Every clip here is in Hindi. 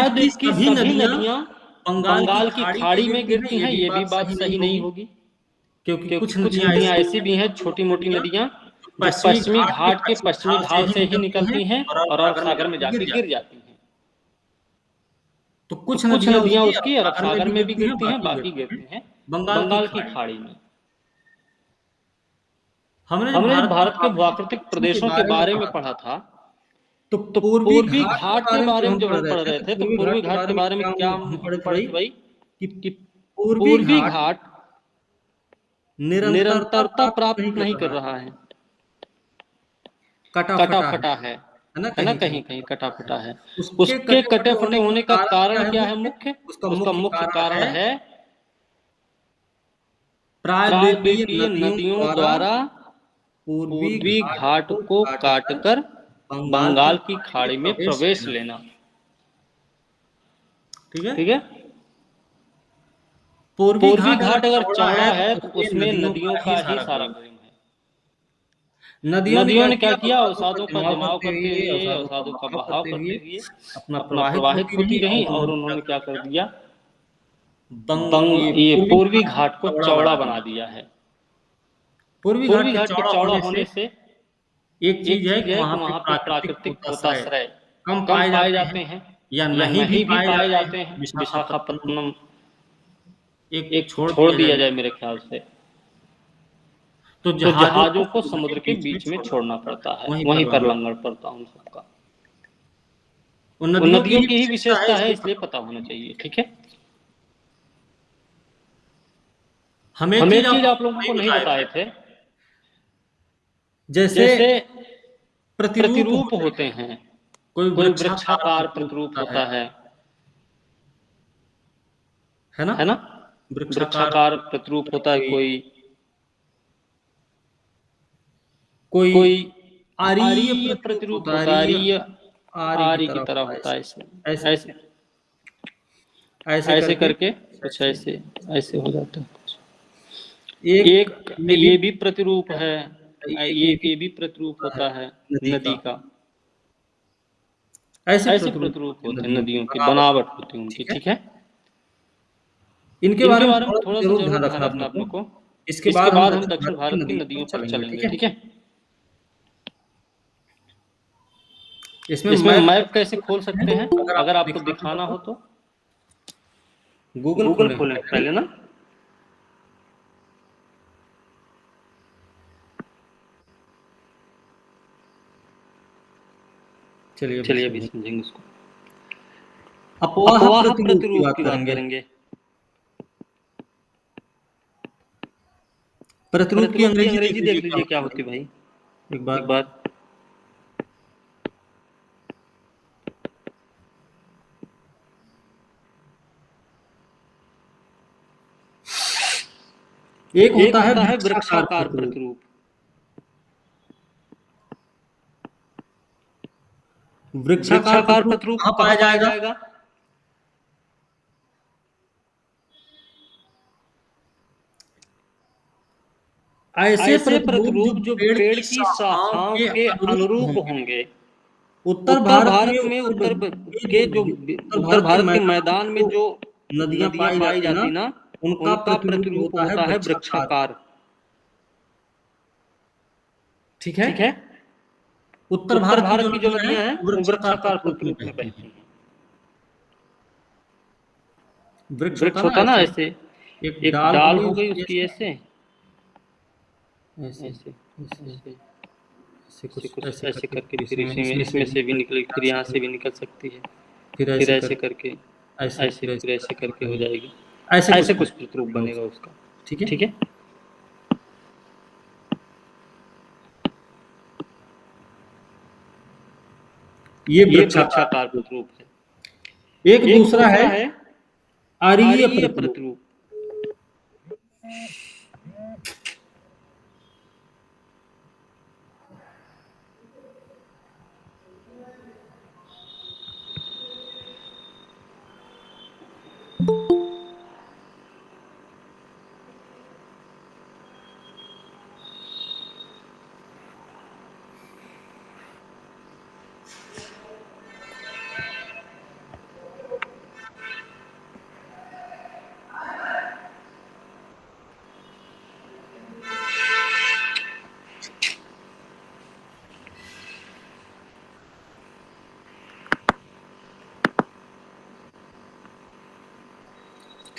शायद इसकी सभी नदियां बंगाल बंगाल की खाड़ी में गिरती हैं, ये भी बात सही नहीं होगी, क्योंकि क्योंकि कुछ कुछ नदियां नदियां ऐसी भी हैं छोटी मोटी नदियां जो पश्चिमी घाट के पश्चिमी पश्चिमी घाट घाट से ही निकलती हैं और अरब सागर में जाके गिर जाती हैं। तो तो कुछ कुछ नदियां नदियां उसकी उसकी अरब अरब सागर सागर में में भी भी गिरती गिरती हैं, हैं, बाकी गिरती गिरती हैं हैं बंगाल बंगाल की की खाड़ी। खाड़ी में। हमने जब हमने जब भारत भारत के प्राकृतिक के प्रदेशों के बारे में बारे में पढ़ा पढ़ा था, था, तो तो पूर्वी पूर्वी घाट के घाट के बारे में बारे में जब पढ़ हम रहे पढ़ थे, रहे तो थे, तो पूर्वी घाट पूर्वी के घाट बारे के में बारे में क्या क्या हम पढ़े हम थे पढ़े भाई थे भाई कि कि पूर्वी पूर्वी घाट घाट निरंतरता निरंतरता प्राप्त नहीं प्राप्त कर नहीं कर रहा है, रहा है, कटा कटा फटा फटा है ना है ना, कहीं कहीं कहीं कटा फटा है। उसके उसके कटे कटे फटे फटे होने का होने का कारण क्या कारण है? क्या है मुख्य मुख्य? उसका उसका मुख्य मुख्य कारण कारण है है प्रायद्वीपीय प्रायद्वीपीय नदियों नदियों द्वारा द्वारा पूर्वी पूर्वी घाट घाट को को काटकर काटकर बंगाल की बंगाल की खाड़ी में खाड़ी में प्रवेश प्रवेश लेना। लेना। ठीक है, ठीक है, पूर्वी पूर्वी घाट अगर घाट अगर चौड़ा चौड़ा है है तो तो उसमें उसमें नदियों नदियों का ही का ही सारा सारा प्रेम है। प्रेम है। नदियों ने नदियों क्या ने क्या किया? किया? अवसादों का अवसादों का जमाव जमाव करते करते हुए, हुए, अवसादों का अवसादों का बहाव बहाव करते हुए करते हुए अपना अपना प्रवाहित प्रवाहित होती रही, होती रही, और और उन्होंने क्या उन्होंने कर क्या दिया? कर दिया? ये ये पूर्वी पूर्वी घाट को घाट को चौड़ा चौड़ा बना बना दिया। दिया है। पूर्वी घाट पूर्वी के घाट के चौड़ा चौड़ा होने से होने से एक चीज एक है चीज कि है कि वहां पे वहां पे प्राकृतिक प्राकृतिक पोताश्रय पोताश्रय कम कम पाए पाए जाते हैं जाते हैं या या नहीं भी नहीं भी पाए पाए जाते हैं। जाते हैं। विशाखापट्टनम विशाखापट्टनम एक एक छोड़ छोड़ दिया दिया जाए, जाए मेरे ख्याल से, तो तो जहाजों को जहाजों को समुद्र के समुद्र के बीच में बीच में छोड़ना छोड़ना पड़ता है, पड़ता है, वहीं पर वहीं पर लंगर। लंगर पड़ता उन सबका। उन उन नदियों की नदियों ही की ही विशेषता है, विशेषता है, इसलिए इसलिए पता होना चाहिए। ठीक है, हम एक हम चीज एक आप चीज आप लोगों को लोगों को नहीं नहीं बताए बताए थे, थे, जैसे जैसे प्रतिरूप प्रतिरूप होते होते हैं। हैं। कोई कोई वृक्षाकार वृक्षाकार प्रतिरूप प्रतिरूप होता होता है ना? है ना? वृक्षाकार वृक्षाकार प्रतिरूप होता है कोई कोई, कोई कोई आरीय आरीय प्रतिरूप प्रतिरूप होता है, होता है, आरीय आरीय आर्य की आर्य की तरह तरह होता है होता है इसमें। ऐसे ऐसे ऐसे ऐसे करके करके कुछ कुछ ऐसे ऐसे ऐसे हो जाता है कुछ। एक एक में भी ये भी प्रतिरूप है, ये भी ये भी प्रतिरूप होता है होता है नदी नदी का। का। ऐसे ऐसे प्रतिरूप प्रतिरूप होते हैं होते हैं नदियों की नदियों की, बनावट। बनावट होती है उनकी। ठीक है, ठीक है, इनके बारे इनके में बारे में थोड़ा सा थोड़ा सा जरूर जरूर ध्यान ध्यान रखना रखना अपने अपने को। को। इसके इसके बाद हम बाद हम दक्षिण दक्षिण भारत की भारत की नदियों नदियों पर पर चलेंगे। ठीक चलेंगे। है, ठीक है, इसमें इसमें मैप मैप कैसे कैसे खोल खोल सकते सकते हैं? हैं? अगर अगर आपको आपको दिखाना हो दिखाना तो हो तो गूगल गूगल खोलें खोलें पहले पहले ना। ना। चलिए अभी चलिए अभी समझें। समझेंगे उसको। अपवाह अपवाह प्रतिरूप की प्रतिरूप बात की बात करेंगे। करेंगे। प्रतिरूप की प्रतिरूप की अंग्रेजी देख अंग्रेजी लीजिए देख क्या लीजिए क्या होती है होती भाई, भाई, एक एक बार। बार। एक एक होता है होता है वृक्षाकार वृक्षाकार प्रतिरूप। प्रतिरूप। वृक्षाकार वृक्षाकार प्रतिरूप प्रतिरूप कहाँ कहाँ पाया पाया जाएगा? जाएगा? ऐसे ऐसे प्रतिरूप जो प्रतिरूप जो पेड़ पेड़ की की शाखाओं शाखाओं के के अनुरूप अनुरूप होंगे। होंगे। उत्तर उत्तर भारत में भारत में उत्तर उत्तर भारत के भारत के मैदान में मैदान में जो जो नदियां नदियां पाई पाई जाती ना, जाती ना, उनका उनका प्रतिरूप प्रतिरूप होता है होता है वृक्षाकार। वृक्षाकार। ठीक है, ठीक है, उत्तर उत्तर भारत की जो भारत की जो नदियां हैं नदियां हैं वो वो वृक्षाकार वृक्षाकार प्रतिरूप में प्रतिरूप में बहती हैं। बहती हैं। वृक्ष होता वृक्ष ना होता ना ऐसे, ऐसे, एक एक डाल हो डाल गई हो गई उसकी उसकी ऐसे ऐसे ऐसे ऐसे ऐसे ऐसे ऐसे ऐसे कुछ कुछ ऐसे ऐसे करके करके फिर फिर इसमें इसी में इसमें से इसमें भी से भी निकल निकले, यहाँ फिर से यहाँ भी, से भी निकल सकती है। फिर फिर ऐसे ऐसे करके करके ऐसे, ऐसे, फिर फिर ऐसे ऐसे करके हो करके हो जाएगी। जाएगी। ऐसे कुछ ऐसे कुछ प्रतिरूप बनेगा बनेगा उसका। उसका। ठीक है, ठीक है, ये ये वृक्षाकार वृक्षाकार प्रतिरूप। प्रतिरूप है। एक एक दूसरा है दूसरा है आरीय आरीय प्रतिरूप। प्रतिरूप।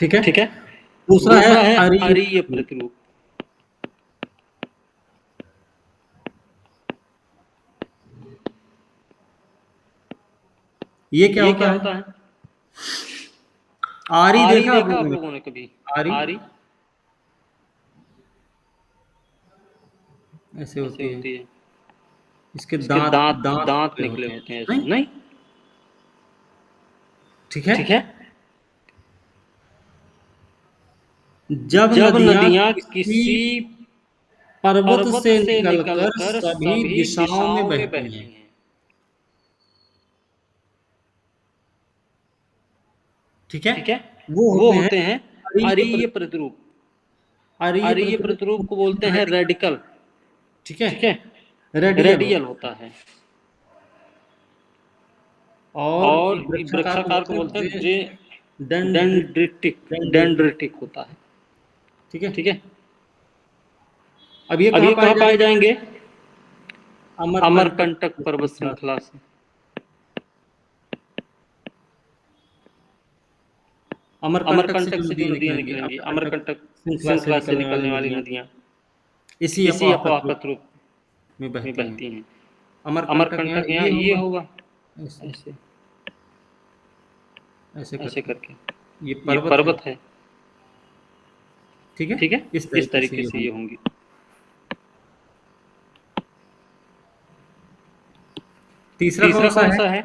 ठीक है। ठीक है। दूसरा दूसरा है है अरीय अरीय प्रतिरूप। ये क्या ये होता क्या है? होता है? आरी आरी देखा देखा आप लोगों ने कभी? आरी आरी ऐसे ऐसे होती है, होती है, इसके इसके दांत दांत दांत दांत निकले निकले होते हैं, होते हैं ऐसे नहीं? नहीं? ठीक है। ठीक है। जब जब नदियां नदियां किसी किसी पर्वत पर्वत से से निकलकर निकलकर सभी सभी दिशाओं में दिशाओं में बहती बहती हैं, हैं, ठीक है, ठीक है, वो वो होते हैं होते हैं अरीय अरीय प्रतिरूप। अरीय अरीय प्रतिरूप प्रतिरूप को बोलते हैं रेडिकल, रेडिकल। ठीक है, ठीक है। रेडियल रेडियल होता होता है। है। और और वृक्षाकार को वृक्षाकार को बोलते बोलते हैं हैं जे डेंड्रिटिक। डेंड्रिटिक, डेंड्रिटिक होता है। ठीक है। ठीक है। अब ये अब कहाँ ये पाए कहाँ पाए जाएंगे? जाएंगे? अमरकंटक अमरकंटक पर्वत श्रृंखला, श्रृंखला से। अमरकंटक अमरकंटक से से जो जो नदियां नदियां निकलेंगी, निकलेंगी, अमरकंटक अमरकंटक श्रृंखला से श्रृंखला से निकलने वाली निकलने वाली नदियां नदियां इसी इसी अफवाह अफवाह प्रतिरूप प्रतिरूप में में बहती हैं। बहती हैं। अमरकंटक यहाँ अमरकंटक यहाँ ये ये होगा, होगा, ऐसे ऐसे ऐसे ऐसे करके, करके। ये ये पर्वत है, पर्वत है। ठीक है। ठीक है। इस इस तरीके से तरीके ये से ये होंगे। होंगी। तीसरा कौन तीसरा सा कौन है? सा है?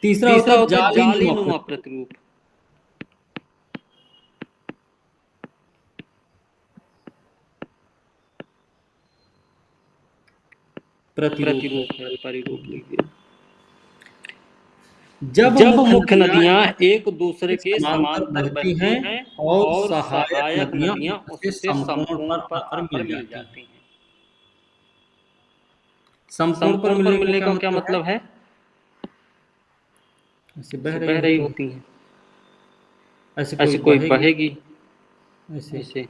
तीसरा होता तीसरा है होता है जाली जाली नुमा नुमा प्रतिरूप। प्रतिरूप। प्रतिरूप है। प्रतिरूप है, परिरूप लिख दिया। जब जब मुख्य मुख्य नदियां नदियां एक दूसरे के समांतर समांतर बहती बहती हैं हैं और और सहायक सहायक नदियां नदियां उससे उससे समकोण समकोण पर पर आकर आकर मिल मिल जाती हैं। जाती हैं। समकोण पर समकोण पर मिलने का मिलने क्या का क्या मतलब है? मतलब है? ऐसे बह ऐसे रही बह रही होती हैं, होती हैं, ऐसे कोई ऐसे कोई बहेगी, बहेगी, ऐसे ऐसे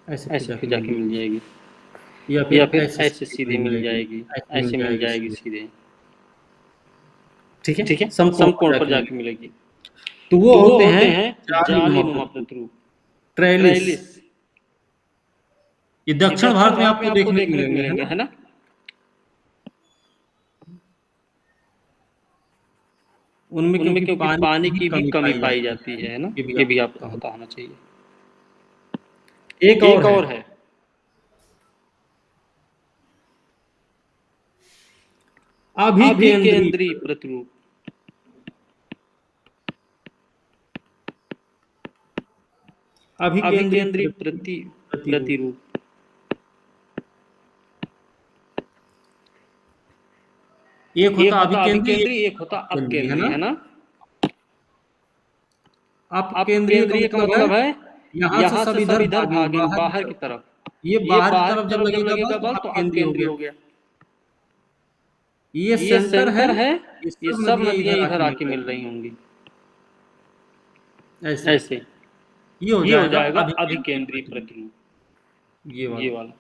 ऐसे फिर ऐसे जाके फिर मिल जाके जाएगी, मिल जाएगी, या या फिर फिर ऐसे ऐसे सीधे सीधे मिल मिल जाएगी, जाएगी, ऐसे मिल ऐसे मिल जाएगी जाएगी सीधे, सीधे। ठीक है, ठीक है। समकोण पर समकोण पर जाके जाके मिलेगी। मिलेगी। तो वो तो वो होते हैं होते हैं जाली जाली नुमा नुमा प्रतिरूप, प्रतिरूप। ट्रेलिस। ट्रेलिस। ये ये दक्षिण दक्षिण भारत में भारत में आपको आपको देखने को देखने को मिलेंगे, है मिलेंगे, ना? है ना? उनमें उनमें क्योंकि क्योंकि पानी पानी की भी की भी कमी कमी पाई पाई जाती जाती है, है ना? ये भी ये भी आपको आपको पता पता होना। होना चाहिए। एक एक और है, और है। अभिकेंद्री अभिकेंद्री प्रतिरूप। अभिकेंद्री अभिकेंद्री प्रतिरूप। प्रतिरूप। एक होता एक होता अभिकेंद्री, अभिकेंद्री, एक एक होता केंद्री, है अपकेंद्री, ना? है ना? अपकेंद्रीय का अपकेंद्रीय का मतलब है मतलब है यहाँ से यहाँ से सब सब इधर इधर भागेंगे भागेंगे बाहर की बाहर की तरफ। तरफ। ये ये बाहर की बाहर तरफ की जब तरफ जब लगेगा बल लगेगा तो बल तो अपकेंद्री हो अपकेंद्री गया। हो गया। ये ये सेंटर है, सेंटर है, ये ये सब सब नदियां नदियां इधर इधर आके मिल आके मिल रही रही होंगी, हैं, ऐसे ऐसे। ये ये हो जाएगा जाएगा अभिकेंद्री अभिकेंद्री प्रतिरूप, प्रतिरूप, ये ये वाला। वाला।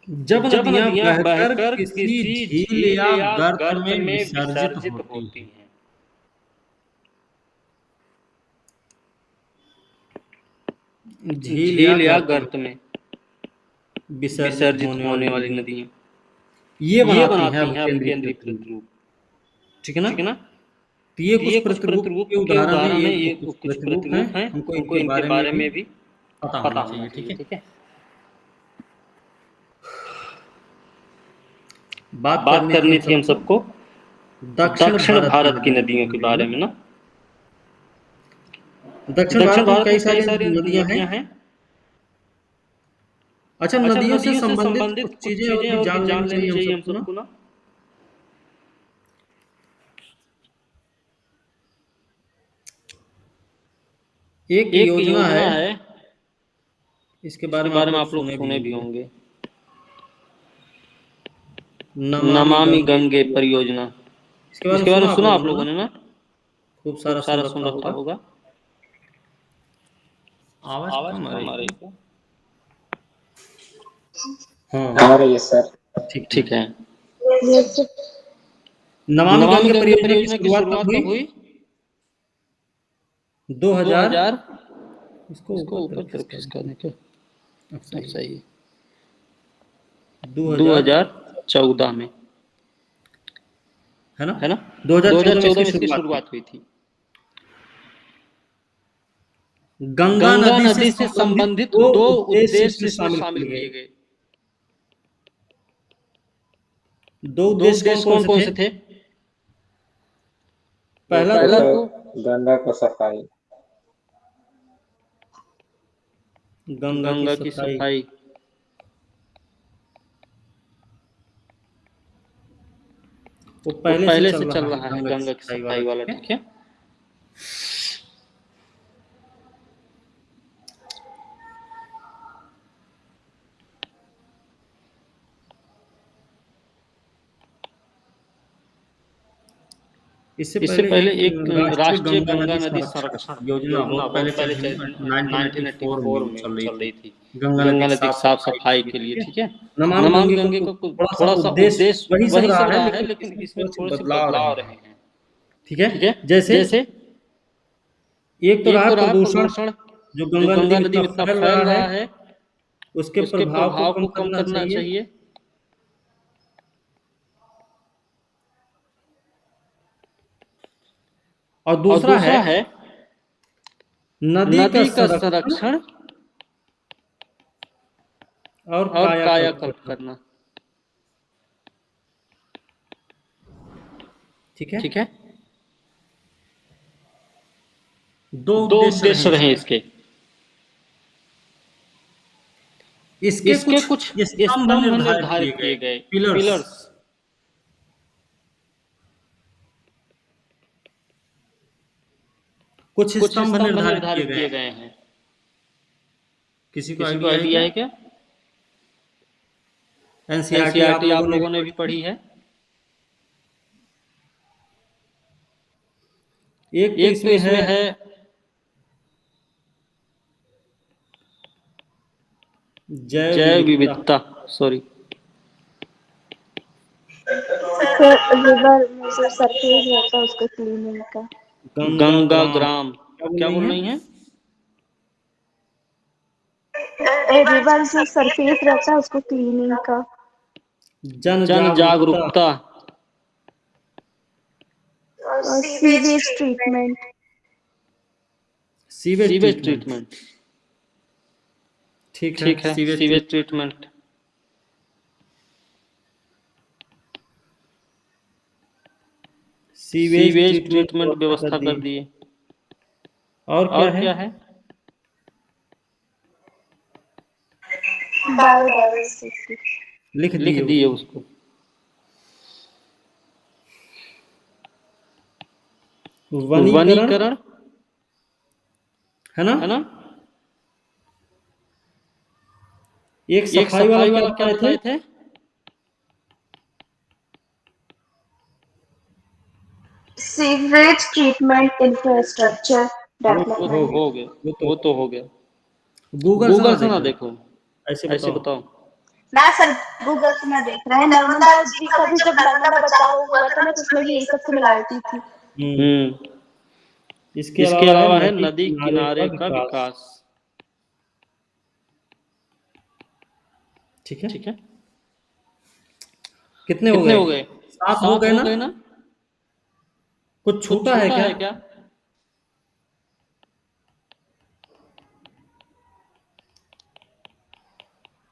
जब जब नदियां नदियां बहकर बहकर किसी किसी झील झील या या गर्त गर्त में में विसर्जित विसर्जित होती होती हैं, हैं, झील या झील या गर्त में गर्त में विसर्जित विसर्जित होने वाली होने वाली नदियां नदियां ये ये बनाती हैं बनाती हैं अभिकेंद्री अभिकेंद्री प्रतिरूप, प्रतिरूप। ठीक है ना? ठीक है ना? तो ये तो कुछ ये कुछ प्रतिरूप के प्रतिरूप के उदाहरण है, उदाहरण है, ये ये कुछ कुछ प्रतिरूप हैं, प्रतिरूप हैं, हमको हमको इनके इनके बारे में बारे भी में भी पता पता होना होना चाहिए, ठीक चाहिए। है। ठीक है। बात बात करनी थी हम करनी थी हम सबको सबको दक्षिण दक्षिण भारत की भारत की नदियों के नदियों के बारे में बारे ना। में ना। दक्षिण दक्षिण भारत में भारत कई में कई सारी सारी नदियां हैं। नदियां हैं। अच्छा, अच्छा, नदियों से नदियों से संबंधित संबंधित कुछ कुछ चीजें और चीजें भी और भी जान लेनी जान लेनी चाहिए हम चाहिए हम सबको ना। सबको ना। एक एक योजना है, योजना है, इसके बारे इसके में बारे आप में लोग आप लोग सुने भी सुने भी होंगे, होंगे। नमामि नमामि गंगे गंगे परियोजना। परियोजना। इसके बारे में इसके बारे सुना में आप सुना लोगों आप ने लोगों ना? ने ना? खूब खूब सारा सुन सारा रखा सुन रखा होगा। होगा। आवाज आवाज कम आ कम रही आ है। रही है। हाँ, आ रही है सर। ठीक है। ठीक है। नमामि नमामि गंगे गंगे परियोजना की परियोजना की शुरुआत शुरुआत कब कब हुई? हुई? 2000। 2000। इसको इसको ऊपर ऊपर तरफ तरफ खिसका खिसका दें। दें क्या? अब अब सही है। सही है। 2014 2014 में, है ना? है ना? 2014 में 2014 इसकी में इसकी शुरुआत हुई। शुरुआत हुई थी। गंगा गंगा नदी से नदी से संबंधित संबंधित दो दो उद्देश्य इसमें उद्देश्य इसमें शामिल शामिल किए किए गए। गए। दो दो उद्देश्य कौन उद्देश्य कौन कौन से कौन थे? से थे? पहला पहला तो तो गंगा का सफाई। गंगा की गंगा की सफाई। सफाई। वो वो पहले से पहले चल से चल रहा है रहा है गंगा की गंगा की सफाई वाला, सफाई वाला, ठीक है। ठीक है। इससे इससे पहले पहले एक एक राष्ट्रीय राष्ट्रीय गंगा गंगा नदी नदी संरक्षण संरक्षण योजना योजना बहुत पहले बहुत से पहले 1984 1984 में में चल रही चल थी। रही थी। गंगा नदी गंगा की नदी की साफ साफ सफाई सफाई के लिए, के लिए, ठीक है। ठीक है। नमामि नमामि गंगे गंगे का का थोड़ा सा थोड़ा सा उद्देश्य उद्देश्य वही सब वही रहा सब है, रहा है, लेकिन लेकिन इसमें इसमें थोड़े से थोड़े से बदलाव रहे बदलाव हैं, रहे हैं, ठीक है। ठीक है। जैसे जैसे एक तो एक रहा तो रहा प्रदूषण, प्रदूषण, जो जो गंगा नदी गंगा में नदी इतना में इतना फैल फैल रहा है, रहा है, उसके उसके प्रभाव को प्रभाव कम को कम करना करना चाहिए। चाहिए। और और दूसरा है दूसरा है नदी का नदी का संरक्षण संरक्षण और और कायाकल्प कायाकल्प करना, करना, ठीक है। ठीक है। दो दो उद्देश्य रहे उद्देश्य रहे इसके। इसके। इसके इसके कुछ कुछ स्तंभ स्तंभ निर्धारित किए निर्धारित गए, किए गए, पिलर्स। पिलर्स। कुछ कुछ स्तंभ स्तंभ निर्धारित किए निर्धारित गए किए हैं। गए हैं। किसी को किसी को आइडिया है आइडिया क्या? है क्या? एनसीईआरटी आप एनसीईआरटी लोगों आप ने लोगों भी ने भी पढ़ी है। पढ़ी है। एक तो एक तो इसमें है इसमें है जैव जैव विविधता। विविधता, सॉरी। फिर रिवर में जो सरफेस रहता है उसको क्लीनिंग का। गंगा गंगा ग्राम ग्राम, क्या बोल क्या रही बोल है? रही हैं? रिवर जो सरफेस रहता है उसको क्लीनिंग का। जन जन जागरूकता। जागरूकता, और sewage treatment. Sewage sewage treatment, treatment, ठीक है। ठीक है। Sewage sewage treatment, treatment, sewage sewage treatment treatment व्यवस्था कर व्यवस्था दी। कर दिए। और क्या और है? क्या है? बायोडाइवर्सिटी। लिख लिख दिए दिए उसको। उसको। वनीकरण, वनीकरण, है ना। है ना। एक एक सफाई वाला सफाई क्या वाला क्या बताए थे? बताए थे? सीवेज ट्रीटमेंट इंफ्रास्ट्रक्चर वो तो हो डेवलपमेंट। गया, हो गया, वो तो वो हो तो गया। हो गया। गूगल से ना गूगल से ना देखो, देखो, ऐसे ऐसे बताओ। बताओ। ना सर, गूगल से ना देख रहे हैं। नर्मदा जी का भी जब नर्मदा बचाओ हुआ था ना तो उसमें भी यही सब सिमिलैरिटी थी। हम्म। इसके इसके अलावा है अलावा है नदी नदी किनारे का किनारे का विकास, विकास, ठीक है। ठीक है। कितने हो कितने गए? हो गए? 7 हो 7 गए हो ना। गए ना। कुछ कुछ छूटा है छूटा क्या? है क्या?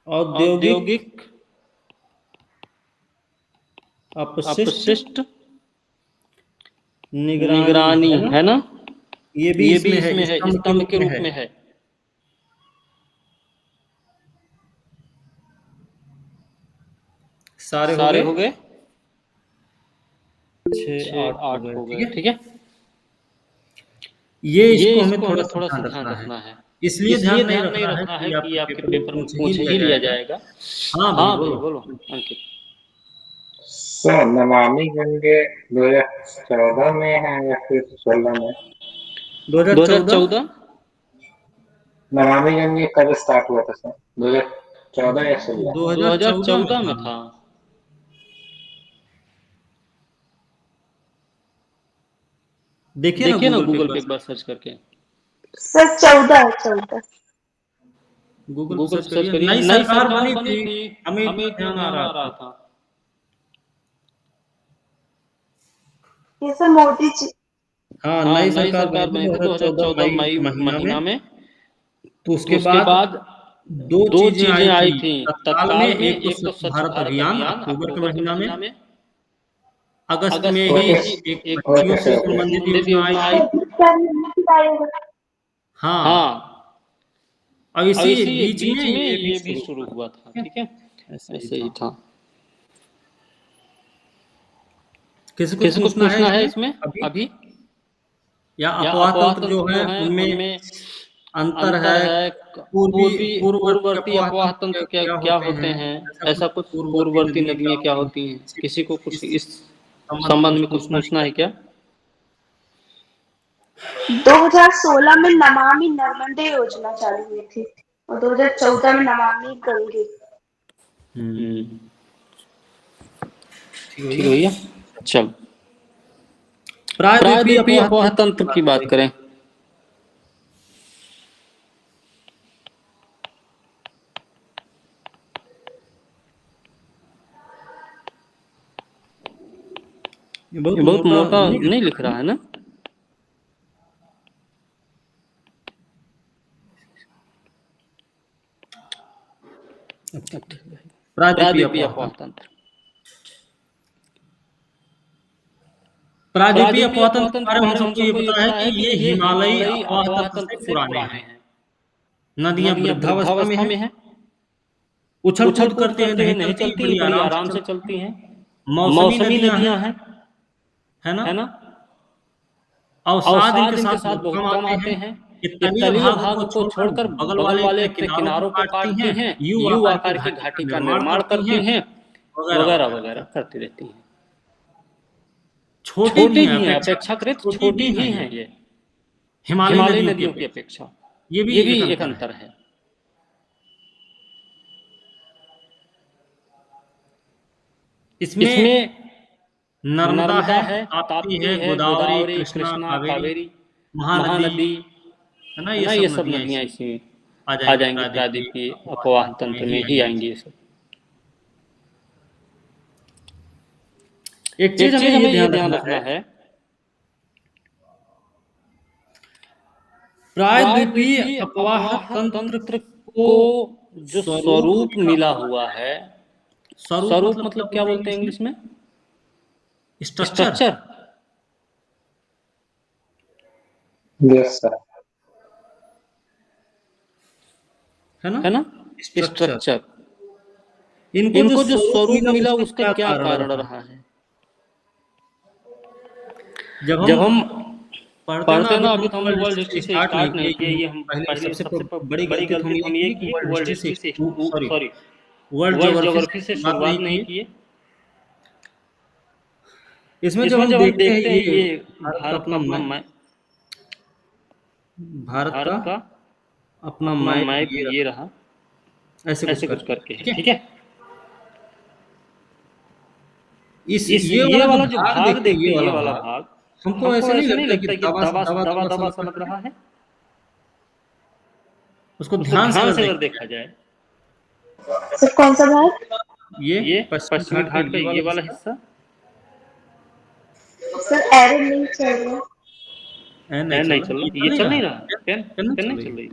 औद्योगिक औद्योगिक अपशिष्ट अपशिष्ट निगरानी, निगरानी, है ना। है ना। ये भी ये भी इसमें है, इसमें है, स्तंभ के स्तंभ रूप के में रूप है। में है। सारे हो सारे गए। हो गए। 6 8 6 हो 8 गए, हो ठीक गए, है। ठीक है। ये ये इसको हमें इसको थोड़ा हमें सा थोड़ा सा ध्यान ध्यान रखना है। रखना है। इसलिए इसलिए ध्यान नहीं ध्यान नहीं रखना है रखना है कि कि आपके आपके पेपर में पेपर में पूछ ही पूछ लिया ही लिया जाएगा। जाएगा। हाँ भाई हाँ भाई, बोलो। बोलो अंकित। सर नमामि गंगे 2014 में है या फिर 16 में? 2014। 2014। नमामि गंगे कब स्टार्ट हुआ था सर? 2014 या 16? 2014 में 2014 था। में था। देखिए देखिए ना ना गूगल पे एक बार सर्च करके। सर 14 है 14। गूगल पे गूगल सर्च पे सर्च करिए, करिए, नई नई सरकार सरकार बनी बनी थी, थी, हमें हमें इतना इतना ध्यान आ ध्यान रहा आ रहा था। था। ये सर मोदी जी। हाँ, हाँ, नई नई सरकार बनी सरकार थी बनी थी 2014 2014 मई मई महीना में। महीना में। तो तो उसके उसके बाद बाद दो दो चीजें चीजें आई आई थी थी तत्काल में, तत्काल में। एक तो एक तो स्वच्छ स्वच्छ भारत भारत अभियान अभियान अक्टूबर के अक्टूबर के महीना में, महीना में। अगस्त में अगस्त में ही ओके ही एक एक बच्चियों ओके से सर, ओके। संबंधित संबंधित योजना आई योजना थी। आई। हाँ, हाँ, और और इसी इसी बीच में बीच में ये भी ये भी शुरू शुरू हुआ था। हुआ था। ठीक ठीक है, है, ऐसे ही ऐसे ही था। था। किसी कुछ किसी कुछ पूछना है पूछना है इसमें इसमें अभी, अभी? या या अपवाह अपवाह तंत्र जो तंत्र है जो है उनमें उनमें अंतर अंतर है, है। पूर्ववर्ती पूर्ववर्ती अपवाह अपवाह तंत्र तंत्र क्या क्या क्या होते होते हैं, हैं? ऐसा कुछ ऐसा कुछ पूर्ववर्ती पूर्ववर्ती नदियां क्या नदियाँ क्या होती हैं, होती हैं? किसी को कुछ इस इस संबंध में संबंध कुछ में कुछ पूछना है पूछना क्या? है क्या? 2016 में नमामि नर्मदे योजना चालू हुई थी और 2014 में नमामि गंगे। हम्म, ठीक है ठीक भैया। है भैया। चल, प्रायद्वीपीय प्रायद्वीपीय अपवाह अपवाह तंत्र की तंत्र की बात बात करें। करें। ये बहुत ये बहुत मोटा मोटा नहीं नहीं लिखा लिख है रहा ना। है ना? अब अब ठीक है। ठीक है। प्रायद्वीपीय प्रायद्वीपीय अपवाह अपवाह तंत्र। तंत्र। प्रायद्वीपीय प्रायद्वीपीय अपवाह अपवाह तंत्र के तंत्र बारे के में हम बारे में हम सबको ये सबको ये पता है पता कि है कि ये ये हिमालयी हिमालयी अपवाह अपवाह तंत्र से तंत्र से पुराने पुराने हैं। हैं। नदियां नदियां वृद्धावस्था में वृद्धावस्था हैं, में हैं, उछल उछल कूद कूद करते हुए करते हुए नहीं नहीं चलती, चलती, बड़ी बड़ी आराम से आराम से चलती हैं। चलती हैं। मौसमी मौसमी नदियां हैं, नदियां हैं, है ना। है ना। अवसाद इनके अवसाद इनके साथ साथ बहुत बहुत कम कम आते आते हैं। हैं। ये ये तलीय तलीय भाग भाग को को छोड़कर छोड़कर बगल बगल वाले वाले अपने अपने किनारों को किनारों को काटती काटती हैं, हैं, यू यू आकार की आकार की घाटी का घाटी का निर्माण निर्माण करती हैं, करती हैं, वगैरह वगैरह वगैरह वगैरह वगैरह। करती रहती हैं। छोटी भी छोटी हैं, भी हैं, अपेक्षाकृत अपेक्षाकृत छोटी भी छोटी हैं भी ये हैं ये हिमालयी हिमालयी नदियों की नदियों की अपेक्षा। अपेक्षा। ये भी ये भी एक एक अंतर है। अंतर है। इसमें इसमें नर्मदा नर्मदा है, है, ताप्ती है, ताप्ती है, गोदावरी, गोदावरी, कृष्णा, कृष्णा, कावेरी, कावेरी, महानदी, महानदी, है ना। है ये ना। ये सब सब नदियां नदियां इसी इसी आ आ जाएंगी, जाएंगी, प्रायद्वीपीय प्रायद्वीपीय अपवाह अपवाह तंत्र में तंत्र ही में ही आएंगी ये आएंगी सब। ये सब। एक चीज एक हमें चीज ये हमें ये ध्यान ध्यान रखना है, रखना है, प्रायद्वीपीय प्रायद्वीपीय अपवाह अपवाह तंत्र तंत्र को को जो स्वरूप स्वरूप मिला मिला हुआ हुआ है। है। स्वरूप स्वरूप मतलब क्या मतलब क्या बोलते हैं बोलते इंग्लिश हैं में? इंग्लिश में? Structure, structure, yes sir. है ना। है ना। Structure, structure. इनको जो इनको जो स्वरूप स्वरूप मिला मिला उसका उसका क्या क्या कारण कारण रहा। रहा है? जब हम जब हम पढ़ते ना, पढ़ते अभी ना, तो अभी हमने तो हमने वर्ल्ड वर्ल्ड हिस्ट्री हिस्ट्री से स्टार्ट नहीं स्टार्ट किया। नहीं किया। ये हम पहले पहले सबसे सबसे बड़ी बड़ी गलती तो हम गलती तो ये हम ये किए कि किए कि वर्ल्ड वर्ल्ड हिस्ट्री से हिस्ट्री से sorry sorry world world geography से ज्योग्राफी से शुरुआत नहीं शुरुआत नहीं की। किए। इसमें जब इसमें हम जब हम देखते हैं देखते हैं ये ये भारत का भारत का अपना अपना भारत का भारत का अपना अपना मैप मैप ये ये रहा, ऐसे कुछ ऐसे कुछ करके, करके ठीक है। है। ठीक है। इस इस ये वाला ये जो वाला जो भाग भाग देखते हैं, देखते ये हैं, ये वाला वाला भाग भाग हमको हमको ऐसे नहीं ऐसे नहीं लगता कि लगता कि दबा दबा दबा दबा दबा सा दबा लग सा लग रहा है। रहा है। उसको उसको ध्यान से ध्यान अगर से अगर देखा देखा जाए, सर कौन सा भाग? जाए, ये ये पश्चिमी पश्चिमी घाट का घाट का ये ये वाला वाला हिस्सा हिस्सा सर एरो नहीं चल रहा। नहीं फैन चल नहीं रहा, चल ये रहा, चल ये नहीं चल रहा, नहीं रहा, फैन फैन नहीं फैन चल नहीं रही चल है। रही।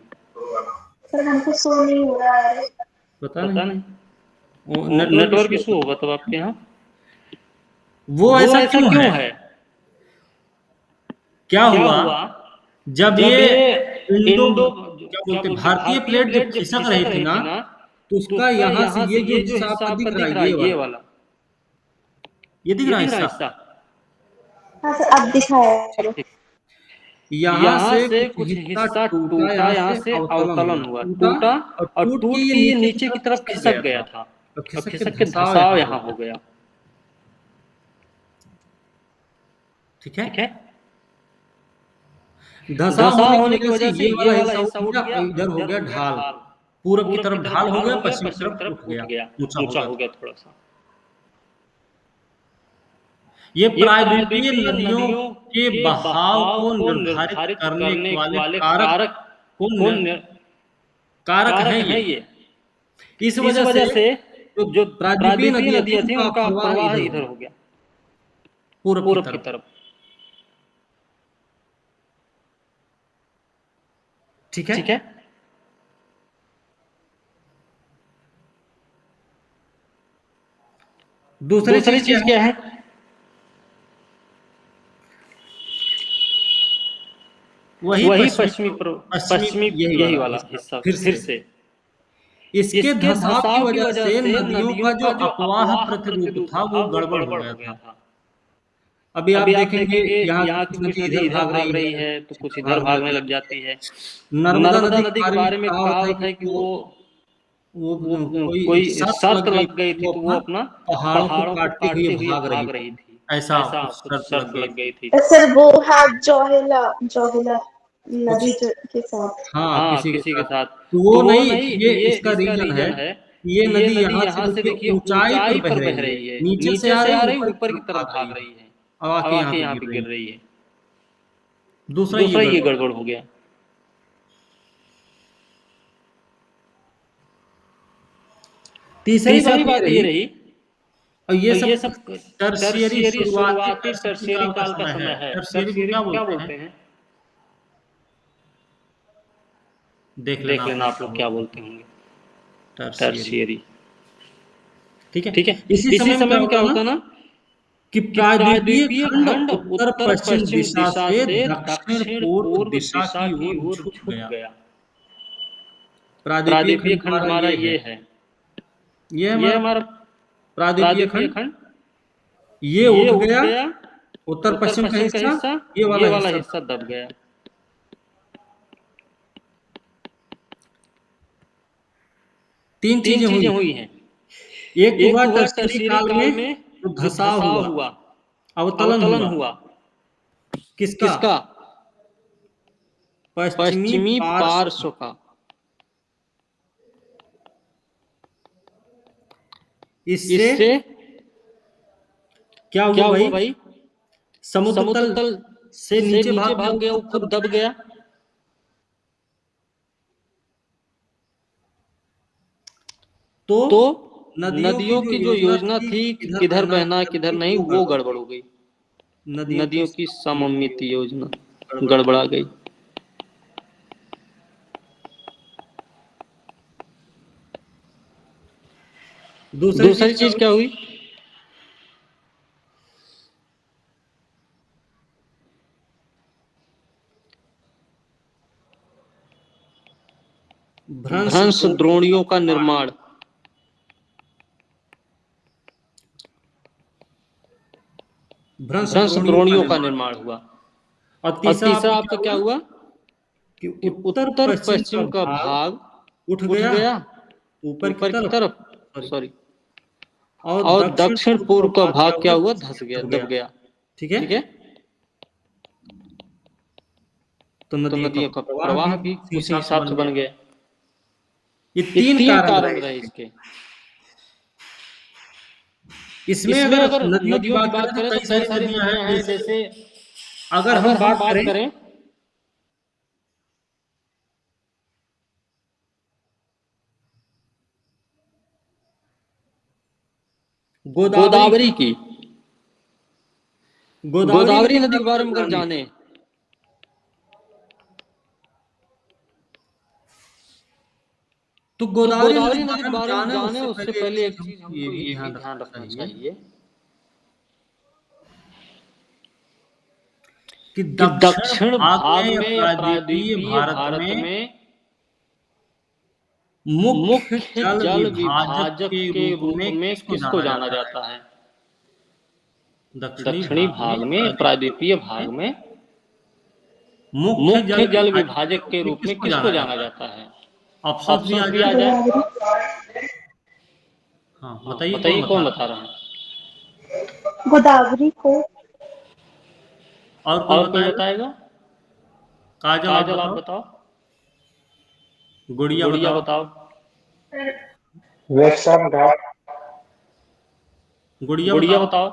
सर हमको शो नहीं हो रहा है। पता नहीं, पता नहीं, वो वो नेटवर्क नेटवर्क इशू इशू होगा। होगा तब आपके यहाँ। वो वो ऐसा ऐसा क्यों क्यों है? है? क्या क्या हुआ हुआ? जब जब ये ये इंडो इंडो क्या क्या बोलते बोलते भारतीय भारतीय प्लेट जब प्लेट जब खिसक खिसक रही थी रही ना, थी ना, तो तो उसका उसका यहाँ से यहाँ ये से जो ये जो हिस्सा हिस्सा आपका दिख आपका रहा दिख है, रहा है, ये वाला, ये दिख ये रहा है दिख रहा है हिस्सा, हिस्सा। हाँ सर अब दिखाया है। ठीक। यहाँ यहाँ से से कुछ कुछ हिस्सा हिस्सा टूटा, टूटा, यहाँ यहाँ से से अवतलन हुआ, अवतलन हुआ, टूटा टूटा और और टूट के टूट ये के ये नीचे की नीचे तरफ की तरफ खिसक खिसक गया गया था, था, और और खिसक के खिसक के धसाव धसाव यहाँ हो यहाँ हो गया। गया। ठीक है। ठीक है। धसाव होने धसाव की होने की वजह से वजह से ये ये वाला वाला हिस्सा उठ हिस्सा उठ गया गया, और इधर हो इधर गया हो गया ढाल। ढाल। पूरब की पूरब की तरफ तरफ ढाल हो ढाल गया, हो गया, पश्चिम की पश्चिम की तरफ तरफ उठ उठ गया, गया, ऊंचा हो ऊंचा गया हो गया थोड़ा। थोड़ा सा। ये प्रायद्वीपीय नदियों के बहाव को निर्धारित करने वाले कारक कारक हैं ये। इस वजह से जो प्रायद्वीपीय नदियां थी उनका प्रवाह इधर हो गया, पूर्व की तरफ। ठीक है। दूसरी चीज क्या है? वही पश्चिमी यही वाला हिस्सा फिर से। इसके धंसाव की वजह से नदियों का जो अपवाह प्रतिरूप था वो गड़बड़ हो गया था। अभी आप देखेंगे यहाँ कुछ नदी इधर भाग रही है तो कुछ इधर भागने लग जाती है। नर्मदा नदी के बारे में कहावत है कि वो कोई शर्त लग गई थी तो वो अपना पहाड़ों को काटते हुए भाग रही थी, ऐसा शर्त लग गई थी। सर वो है जोहिला नदी के साथ। हाँ, किसी के साथ। तो वो नहीं, ये इसका रीजन है। ये नदी यहाँ से देखिए ऊंचाई पर बह रही है, नीचे से आ रही है, ऊपर की तरफ भाग रही है, अब आके यहाँ पे गिर रही है। दूसरा ये गड़बड़ हो गया। तीसरी बात ये रही, और ये सब टर्शियरी शुरुआती टर्शियरी काल का समय है। टर्शियरी क्या बोलते हैं? देख लेना आप लोग क्या बोलते होंगे। टर्शियरी, ठीक है। इसी समय में क्या होता ना कि प्रायद्वीपीय खंड उत्तर पश्चिम दिशा से दक्षिण पूर्व दिशा की ओर झुक गया। प्रायद्वीपीय खंड हमारा ये है, ये हमारा प्रायद्वीपीय खंड। ये उठ गया, उत्तर पश्चिम का हिस्सा, ये वाला हिस्सा दब गया। तीन चीजें हुई हैं। एक हुआ टर्शियरी काल में तो धंसाव हुआ, अवतलन हुआ। किसका? पश्चिमी पार्श्व का। इससे क्या हुआ भाई? समुद्र तल से नीचे भाग गया, वो खुद दब गया। तो नदियों की जो योजना थी किधर बहना किधर नहीं, वो गड़बड़ हो गई। नदियों की सममित योजना गड़बड़ा गई। दूसरी चीज क्या हुई? भ्रंश द्रोणियों का निर्माण। भ्रंश द्रोणियों का निर्माण हुआ। और तीसरा आपका क्या हुआ कि उत्तर पश्चिम का भाग उठ गया ऊपर की तरफ, सॉरी, और दक्षिण पूर्व का भाग क्या हुआ? धंस गया, दब गया। ठीक है। तो नदियों का प्रवाह भी उसी हिसाब से बन गया। ये तीन कारण रहे इसके। इसमें अगर नदियों की बात करें तो कई सारी नदियां हैं। जैसे अगर हम बात करें गोदावरी की, गोदावरी नदी के बारे में अगर जाने तो गोदावरी नदी के बारे में जाने उससे पहले एक चीज हमको ये भी ध्यान रखना चाहिए कि दक्षिण भाग में या प्रायद्वीपीय भारत में मुख्य जल विभाजक के रूप में किसको जाना जाता है? दक्षिणी भाग में, प्रायद्वीपीय भाग में मुख्य जल विभाजक के रूप में किसको जाना जाता है? ऑप्शन भी आ जाए। हाँ, बताइए कौन बता रहा है? गोदावरी को। और कोई बताएगा? काजल आप बताओ। गुड़िया बताओ। वेस्टर्न घाट। गुड़िया बताओ।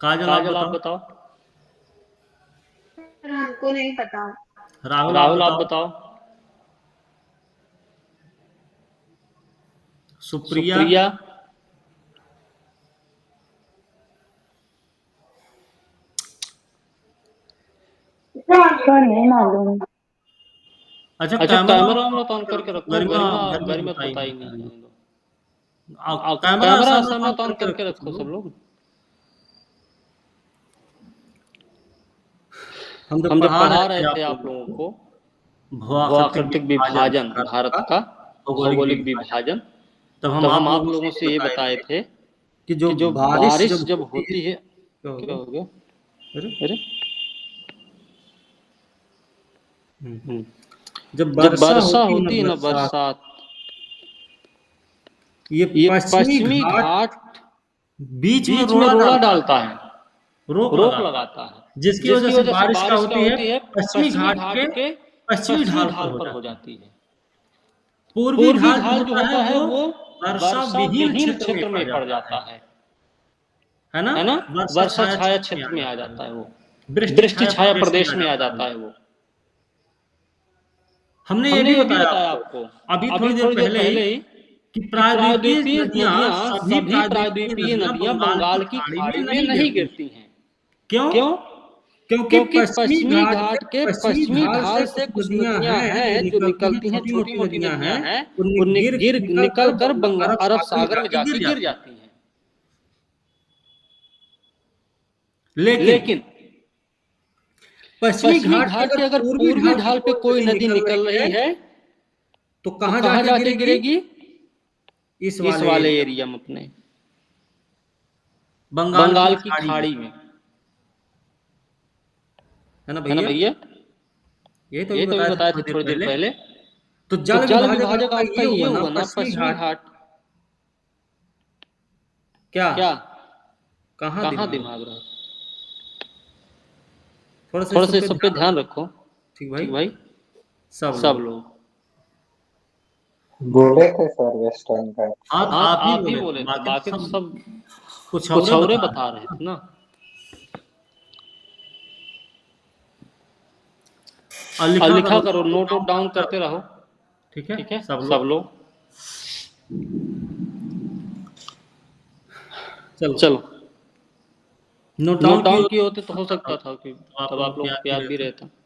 काजल आप आप बताओ। हमको नहीं पता। राहुल आप बताओ। सुप्रिया तो नहीं मालूम। अच्छा अच्छा, कैमरा कैमरा ऑन करके रखो। गरिमा बताई बताई नहीं। कैमरा कैमरा सामने सामने ऑन करके करके रखो रखो सब लोग। हम हम जब जब पढ़ा रहे थे आप लोगों को भूआकृतिक विभाजन भारत का, भौगोलिक विभाजन, तब तब हम आप लोगों से ये बताए थे कि कि जो बारिश जब होती है, क्या क्या हो गया? अरे अरे जब जब वर्षा वर्षा होती है होती है ना, बरसात, बरसात, ये ये पश्चिमी पश्चिमी घाट घाट बीच में बीच में रोड़ा डालता है, रोक रोक लगाता लगाता है, है, जिसकी जिसकी वजह से वजह से बारिश क्या बारिश क्या होती है, होती है, पश्चिमी पश्चिमी घाट घाट के के पश्चिमी पश्चिमी ढाल पर ढाल हो पर हो जाती है। जाती है। पूर्वी पूर्वी ढाल ढाल जो होता है वो वर्षा वर्षा विहीन विहीन क्षेत्र में क्षेत्र पड़ में पड़ जाता जाता है है ना? वर्षा छाया में क्षेत्र में आ जाता है वो, वृष्टि वृष्टि छाया छाया प्रदेश प्रदेश में में आ आ जाता जाता है। है वो। हमने ये हमने भी ये भी बताया बताया आपको आपको अभी अभी थोड़ी देर पहले ही कि कि प्रायद्वीपीय प्रायद्वीपीय नदियां नदियां, सभी सभी प्रायद्वीपीय नदियां बंगाल की खाड़ी में नहीं गिरती हैं। क्यों? क्यों? क्योंकि क्योंकि पश्चिमी घाट के पश्चिमी पश्चिमी ढाल ढाल से कुछ कुछ नदियां नदियां हैं हैं जो निकलती हैं, छोटी छोटी मोटी मोटी नदियां नदियां हैं, वो वो गिर निकल कर अरब अरब सागर सागर में जाके गिर जाती जाती हैं। लेकिन लेकिन पश्चिमी पश्चिमी घाट के घाट अगर के अगर पूर्वी पूर्वी ढाल पे ढाल पे कोई कोई नदी नदी निकल निकल रही रही है है तो तो कहाँ कहाँ जाके जाके गिरेगी? गिरेगी? इस इस वाले वाले एरिया, एरिया में अपने बंगाल की बंगाल की खाड़ी में, खाड़ी में, है ना है ना भैया? भैया? ये तो ये भी तो भी बताया था बताए थे थोड़ी देर पहले। तो तो जल जल विभाजक विभाजक आपका आपका ये ये हुआ ना हुआ ना, पश्चिमी पश्चिमी घाट घाट क्या क्या कहाँ कहाँ दिमाग दिमाग रहा? थोड़ा सा थोड़ा सा इस इस पे सब पे ध्यान ध्यान रखो। रखो। ठीक भाई, ठीक भाई, सब सब लोग। लोग। बोले थे सर वेस्टर्न घाट। हाँ तो हाँ तो आप ही आप ही बोले थे, बोले थे, बाकी तो बाकी तो सब सब कुछ कुछ और और बता बता रहे रहे थे थे ना। और और लिखा लिखा करो, करो, नोट नोट डाउन करते रहो। रहो। ठीक है, ठीक है सब सब लोग। लोग। चलो चलो, नोट नोट डाउन की डाउन हो किए होते तो हो सकता था कि तो आप तब लोगों आप को लोगों याद को भी याद भी रहता। रहता।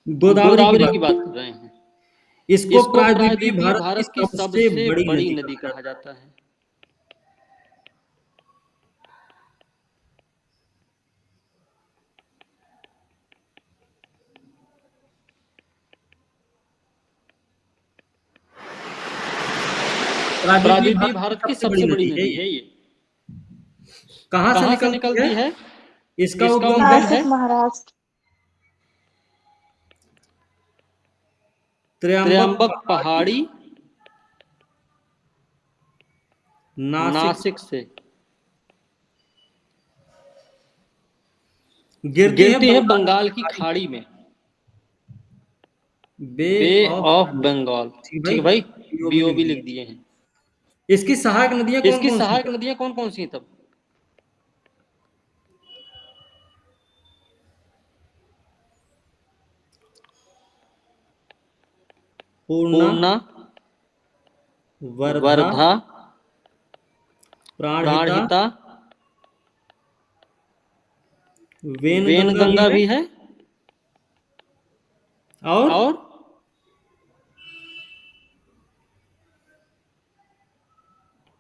गोदावरी की बात कर रहे हैं। इसको इसको प्रायद्वीपीय प्रायद्वीपीय भारत की भारत की सबसे सबसे बड़ी बड़ी नदी नदी कहा कहा जाता है। जाता है। प्रायद्वीपीय भारत की सबसे बड़ी नदी है ये। कहाँ से कहाँ से निकलती निकलती है? है? इसका इसका उद्गम उद्गम है नासिक महाराष्ट्र। त्र्यंबक पहाड़ी नासिक नासिक से गिरती गिरती है है बंगाल की खाड़ी में, बे बे ऑफ ऑफ बंगाल। ठीक ठीक है भाई, भाई, बीओबी लिख लिख दिए। दिए हैं। इसकी सहायक नदियां कौन इसकी कौन सी सहायक हैं? नदियां कौन कौन सी हैं तब? पूर्णा, वर्धा, वर्धा, प्राणहिता, प्राणहिता, वेनगंगा भी वेनगंगा है भी है, और और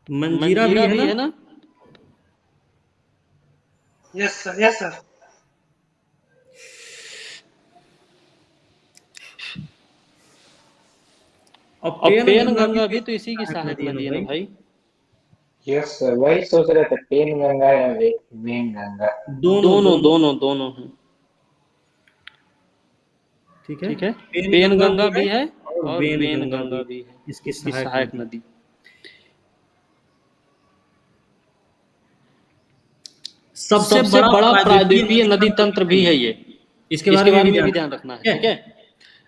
मंजीरा मंजीरा भी भी है है ना? ना। Yes sir yes sir. और और पेनगंगा पेनगंगा भी तो इसी की सहायक सहायक नदी नदी है ना भाई। यस सर वही सोच रहे थे पेन गंगा या वेन गंगा। दोनों दोनों दोनों दोनों दोनों हैं। ठीक है। ठीक है, पेनगंगा पेनगंगा भी भी है है और और वेनगंगा भी वेनगंगा भी है, इसकी इसकी सहायक सहायक नदी। नदी। सबसे बड़ा प्रायद्वीपीय नदी तंत्र भी है ये। इसके इसके बारे में बारे भी में ध्यान भी ध्यान रखना है। रखना ठीक है। है,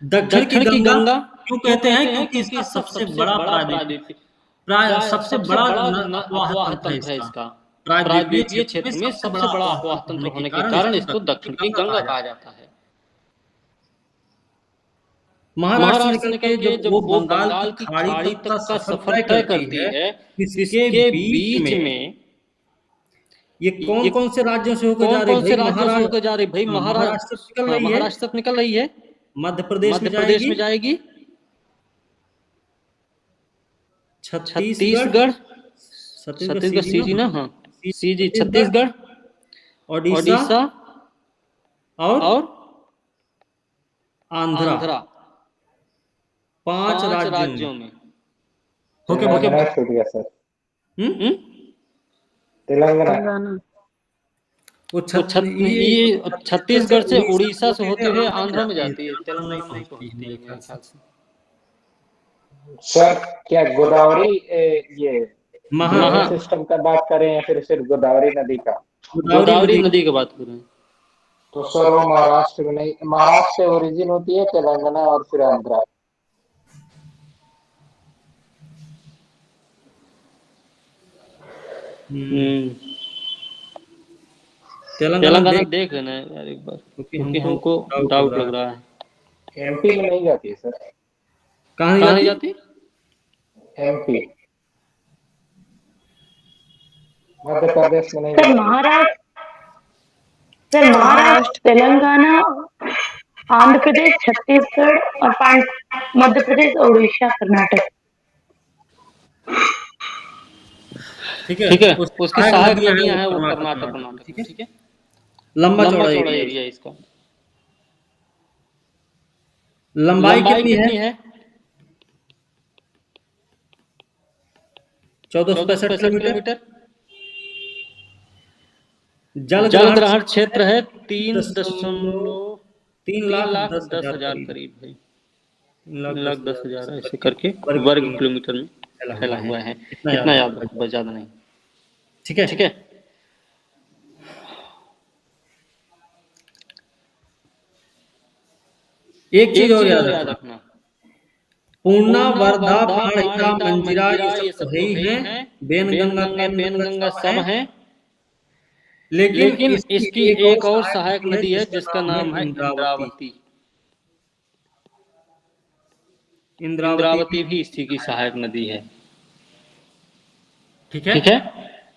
दक्षिण की दक्षिण की गंगा गंगा क्यों कहते हैं? क्योंकि इसका सबसे बड़ा प्रायद्वीपीय सबसे बड़ा अफवाह तंत्र है इसका। प्रायद्वीपीय क्षेत्र में सबसे बड़ा अफवाह तंत्र होने के कारण इसको दक्षिण की गंगा कहा जाता है। महाराष्ट्र से निकल के जब वो बंगाल की खाड़ी तक का सफर तय करती है, इसके बीच में ये कौन कौन से राज्यों से होकर जा रही है भाई? महाराष्ट्र से निकल रही है, महाराष्ट्र तक निकल रही है, मध्य मध्य प्रदेश में जाएगी, छत्तीसगढ़ छत्तीसगढ़ सीजी ना, हाँ सीजी छत्तीसगढ़, ओडिशा और आंध्रा, 5 राज्यों में। तेलंगाना छूट गया सर। तेलंगाना ये छत्तीसगढ़ से उड़ीसा से होते हुए आंध्रा में जाती है, तेलंगाना में नहीं पहुंचती है मेरे ख्याल से। सर क्या गोदावरी ये महा सिस्टम का बात करें या फिर सिर्फ गोदावरी नदी का? गोदावरी नदी की बात करें तो सर वो महाराष्ट्र में नहीं, महाराष्ट्र से ओरिजिन होती है तेलंगाना और फिर आंध्रा। तेलंगाना देख लेना यार एक बार, क्योंकि हमको डाउट लग रहा है। एमपी में नहीं जाती है सर। कहाँ नहीं जाती? एमपी, मध्य प्रदेश में नहीं सर जाती। महाराष्ट्र, तेलंगाना, आंध्र प्रदेश, छत्तीसगढ़ और मध्य प्रदेश, उड़ीसा, कर्नाटक। ठीक है, उसकी सहायक नदियां हैं वो कर्नाटक। ठीक है, लंबा चौड़ा एरिया है इसका। लंबाई कितनी है? 1465 किलोमीटर। जल ग्रहण क्षेत्र है 3.3 लाख 10,000 करीब है, 3,10,000 ऐसे करके वर्ग किलोमीटर में फैला हुआ है। इतना याद रखो, बस ज्यादा नहीं। ठीक है। एक चीज और याद रखना, पूर्णा, वर्धा, प्राणहिता, मंजिरा ये सब तो है ही हैं, बेनगंगा, पेनगंगा सब हैं, लेकिन इसकी एक और सहायक नदी है जिसका नाम है इंद्रावती। इंद्रावती भी इसी की सहायक नदी है। ठीक है।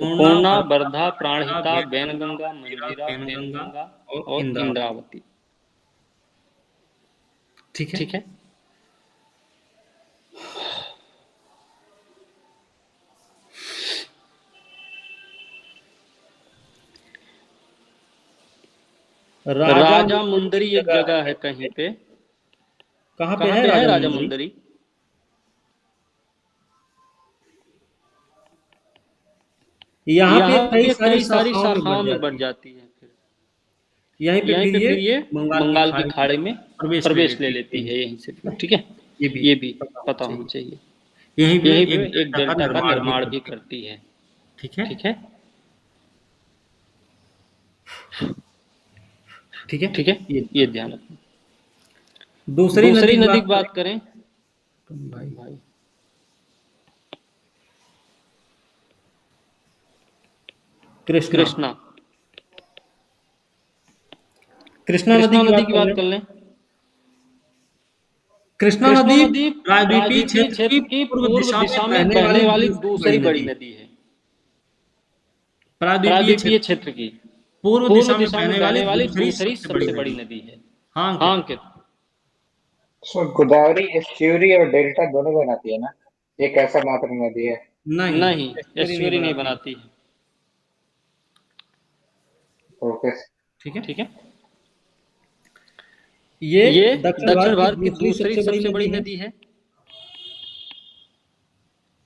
पूर्णा, वर्धा, प्राणहिता, बेनगंगा, मंजिरा, पेनगंगा और इंद्रावती। ठीक है। राजा मुंदरी एक जगह है कहीं पे। कहाँ पे है राजा मुंदरी? यहाँ पे कई सारी शाखाओं में बढ़ जाती है। फिर यहीं पे फिर ये बंगाल की खाड़ी में प्रवेश ले लेती है यहीं से। ठीक है, ये भी पता होना चाहिए। यहीं पे एक डेल्टा का निर्माण भी करती है। ठीक है, ये ध्यान रखना। दूसरी नदी की बात करें भाई, कृष्णा नदी की बात कर लें। कृष्णा नदी प्रायद्वीपीय क्षेत्र की पूर्व दिशा में बहने वाली दूसरी बड़ी नदी है। प्रायद्वीपीय क्षेत्र की पूर्व दिशा में बहने वाली दूसरी सबसे बड़ी नदी है। हाँ अंकित, गोदावरी एस्च्यूरी और डेल्टा दोनों बनाती है ना, एक ऐसा मात्र नदी है? नहीं एस्च्यूरी नहीं बनाती है। ओके, ठीक है। ये दक्षिण भारत की दूसरी सबसे बड़ी नदी है।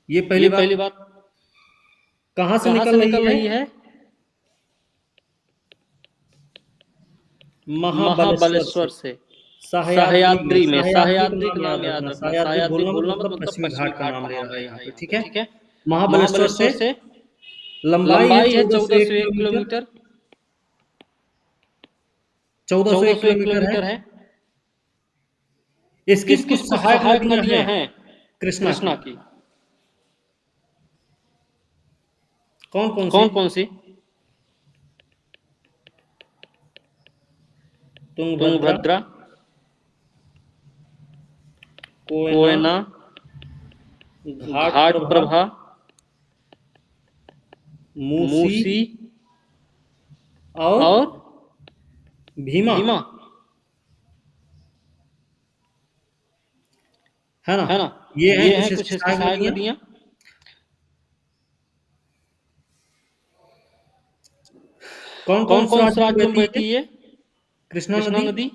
ये पहली बात कहाँ से निकल रही है? महाबलेश्वर से सह्याद्री में। सह्याद्री का नाम याद रखना, सह्याद्री बोलना मतलब पश्चिमी घाट का नाम ले रहा है यहाँ पे। ठीक है। महाबलेश्वर से लंबाई है 1401 किलोमीटर। 1401 किलोमीटर है। इसकी कुछ सहायक नदियां हैं कृष्णा कृष्णा की। की। कौन कौन कौन सी? कौन सी? तुंगभद्रा, तुंगभद्रा, कोयना, कोयना, घाट घाट प्रभा, प्रभा, मूसी मूसी और और भीमा, भीमा, है ना? है ना? ये हैं ये कुछ हैं इसकी कुछ इसकी सहायक सहायक नदियां। नदियां। कौन कौन कौन से कौन से राज्यों में राज्यों में बहती है बहती है कृष्णा कृष्णा नदी? नदी?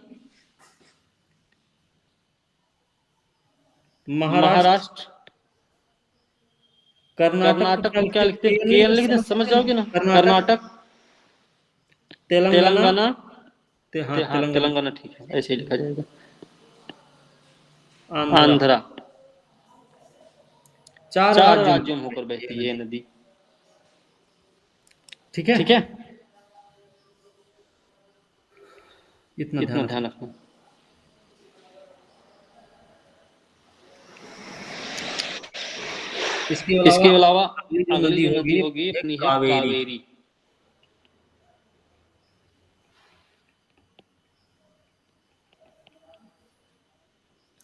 महाराष्ट्र, महाराष्ट्र, कर्नाटक कर्नाटक क्या को क्या लिखते? लिखते? केएल केएल लिखते, लिखते, समझ समझ जाओगे ना? जाओगे ना? कर्नाटक, कर्नाटक, तेलंगाना, तेलंगाना, हाँ हाँ तेलंगाना, तेलंगाना ठीक है, ऐसे ही लिखा जाएगा। आंध्रा, आंध्रा। चार चार राज्यों में राज्यों में होकर बहती है बहती ये है ये नदी। नदी। ठीक है, ठीक है, इतना इतना ध्यान ध्यान रखना। रखना। इसके अलावा इसके अलावा अगली जो अगली नदी जो नदी होगी होगी है अपनी है कावेरी। कावेरी।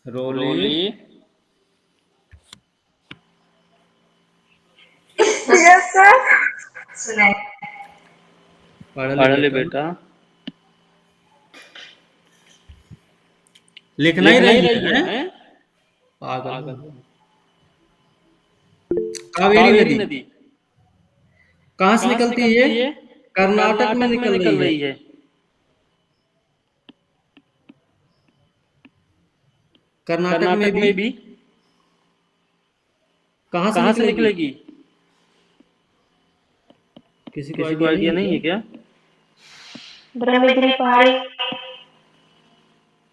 रोले, रोली, यस सर। सुने। पढ़ ले पढ़ ले बेटा, बेटा, लिखना ही लिखना ही रही रही है, है। पागल। पागल। कावेरी कावेरी नदी नदी कहाँ से कहाँ से निकलती है ये? निकलती है? कर्नाटक में कर्नाटक में निकल रही निकल है। रही है। कर्नाटक में कर्नाटक भी में भी कहाँ से कहाँ से निकलेगी? निकलेगी? किसी को किसी को आइडिया नहीं आइडिया है नहीं क्या? है क्या? ब्रह्मगिरी पहाड़ी।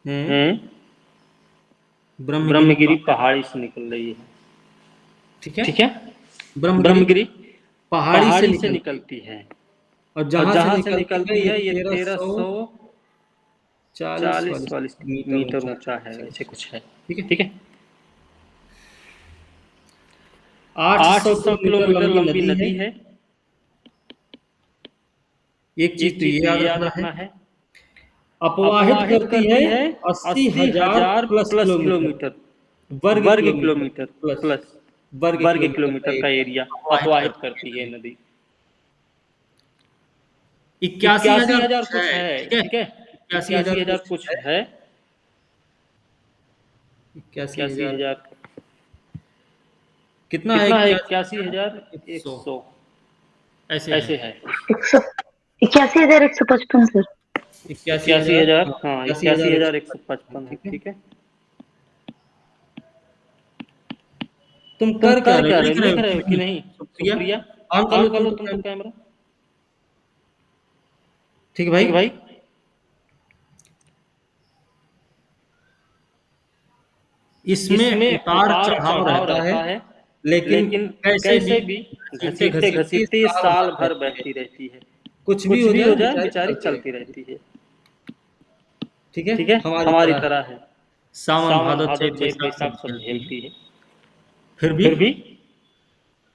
हैं? हैं? ब्रह्मगिरी ब्रह्मगिरी पहाड़ी, पहाड़ी से निकल रही है। ठीक है। ठीक है, ब्रह्मगिरी ब्रह्मगिरी पहाड़ी से पहाड़ी से निकलती है निकलती है। और और जहां से जहां से निकलती है निकलती ये है ये 1340 1340 वाली वाली मीटर मीटर ऊंचा ऊंचा है। है, ऐसे कुछ है। ठीक है। ठीक है, 800 800 किलोमीटर किलोमीटर लंबी लंबी नदी है। नदी है। एक चीज एक तो ये चीज तो याद ये याद रखना है, रखना है, अपवाहित अपवाहित करती है करती है 80,000 80,000 प्लस प्लस किलोमीटर, किलोमीटर, वर्ग वर्ग किलोमीटर किलोमीटर प्लस प्लस वर्ग वर्ग किलोमीटर का किलोमीटर का एरिया एरिया अपवाहित अपवाहित करती करती है है नदी। नदी। 81,000 81,000 कुछ कुछ है, है। ठीक है। ठीक है, 81,000 81,000 कुछ कुछ है, है। 81,000 81,000 कितना है? कितना है? 81,100 81,100 ऐसे है। ऐसे है। 81,155 सर। 81,000, 81,000, हाँ हाँ 81,155, 81,155 है। ठीक है। ठीक है, तुम तुम कर क्या कर रहे हो? क्या रहे लिख हो? रहे लिख हो रहे कि हो कि नहीं? नहीं? सुप्रिया, सुप्रिया, ऑन कर लो ऑन कर तुम लो तो तुम तो कैमरा। कैमरा। ठीक है भाई। ठीक भाई, इसमें इसमें उतार उतार चढ़ाव चढ़ाव रहता है, रहता है, लेकिन लेकिन कैसे भी कैसे भी घसीटते घसीटते घसीटते घसीटते ये साल साल भर भर बहती बहती रहती है। रहती है। कुछ भी कुछ हो भी जाए हो जाए बेचारी बेचारी चलती चलती रहती है। रहती है। ठीक है, ठीक है, हमारी हमारी तरह तरह है। सावन सावन भादो भादो चैत चैत बैसाख सब बैसाख सब झेलती है, झेलती है, फिर भी फिर भी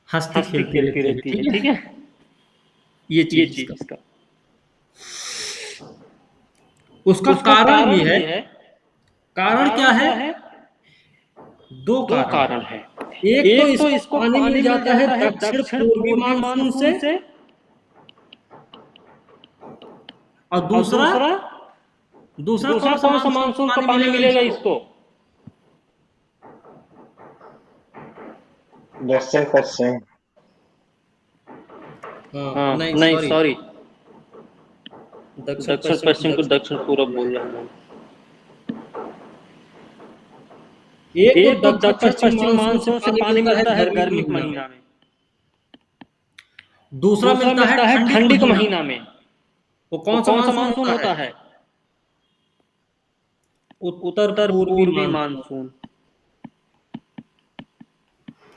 हंसती हंसती खेलती खेलती रहती है। रहती है। ठीक है, ठीक है, ये ये चीज चीज इसका, इसका उसका उसका कारण भी कारण है। भी है। कारण क्या कारण है? क्या है? दो दो कारण है। कारण है। एक तो एक तो इसको इसको पानी मिल पानी मिल जाता है जाता है दक्षिण दक्षिण पूर्वी पूर्वी मानसून से, मानसून से, और और दूसरा दूसरा दूसरा दूसरा कौन सा कौन सा मानसून मानसून का पानी पानी मिलेगा मिलेगा इसको? इसको? दक्षिण पश्चिम। हाँ हाँ नहीं नहीं सॉरी, सॉरी, दक्षिण दक्षिण पश्चिम को पश्चिम को दक्षिण दक्षिण पूरब पूरब बोल बोल रहा रहा हूँ। हूँ। एक तो एक तो दक्षिण दक्षिण पश्चिम पश्चिम मानसून से मानसून से पानी पानी मिलता है मिलता है गर्मी के गर्मी के महीना में, महीना में। दूसरा दूसरा मिलता है मिलता है ठंडी के ठंडी के महीना में। महीना में। वो वो कौन सा कौन सा मानसून मानसून होता है? होता है? उत्तर उत्तर पूर्वी पूर्वी मानसून। मानसून।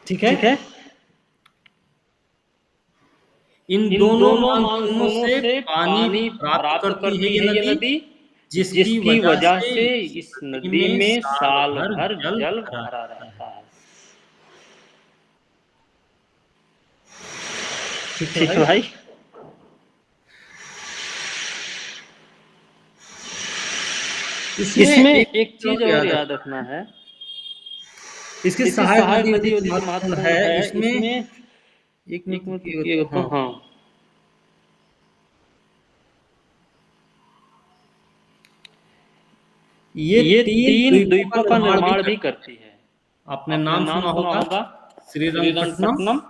ठीक है। ठीक है, इन इन दोनों दोनों मानसूनों मानसूनों से से पानी पानी प्राप्त प्राप्त करती है करती ये है ये नदी, नदी, जिसकी वजह से इस नदी में साल भर जल भरा रहता है। ठीक है भाई। इसमें एक चीज और याद रखना है, इसकी इसकी सहायक सहायक नदी नदी अधिक अधिक महत्वपूर्ण महत्वपूर्ण है। है। इसमें इसमें एक मिनट एक मिनट रुकिएगा रुकिएगा तो, तो, हाँ, ये ये तीन तीन द्वीपों द्वीपों का का निर्माण भी निर्माण भी करती करती है। है। आपने आपने नाम नाम सुना सुना होगा, होगा, श्रीरंगपट्टनम। श्रीरंगपट्टनम।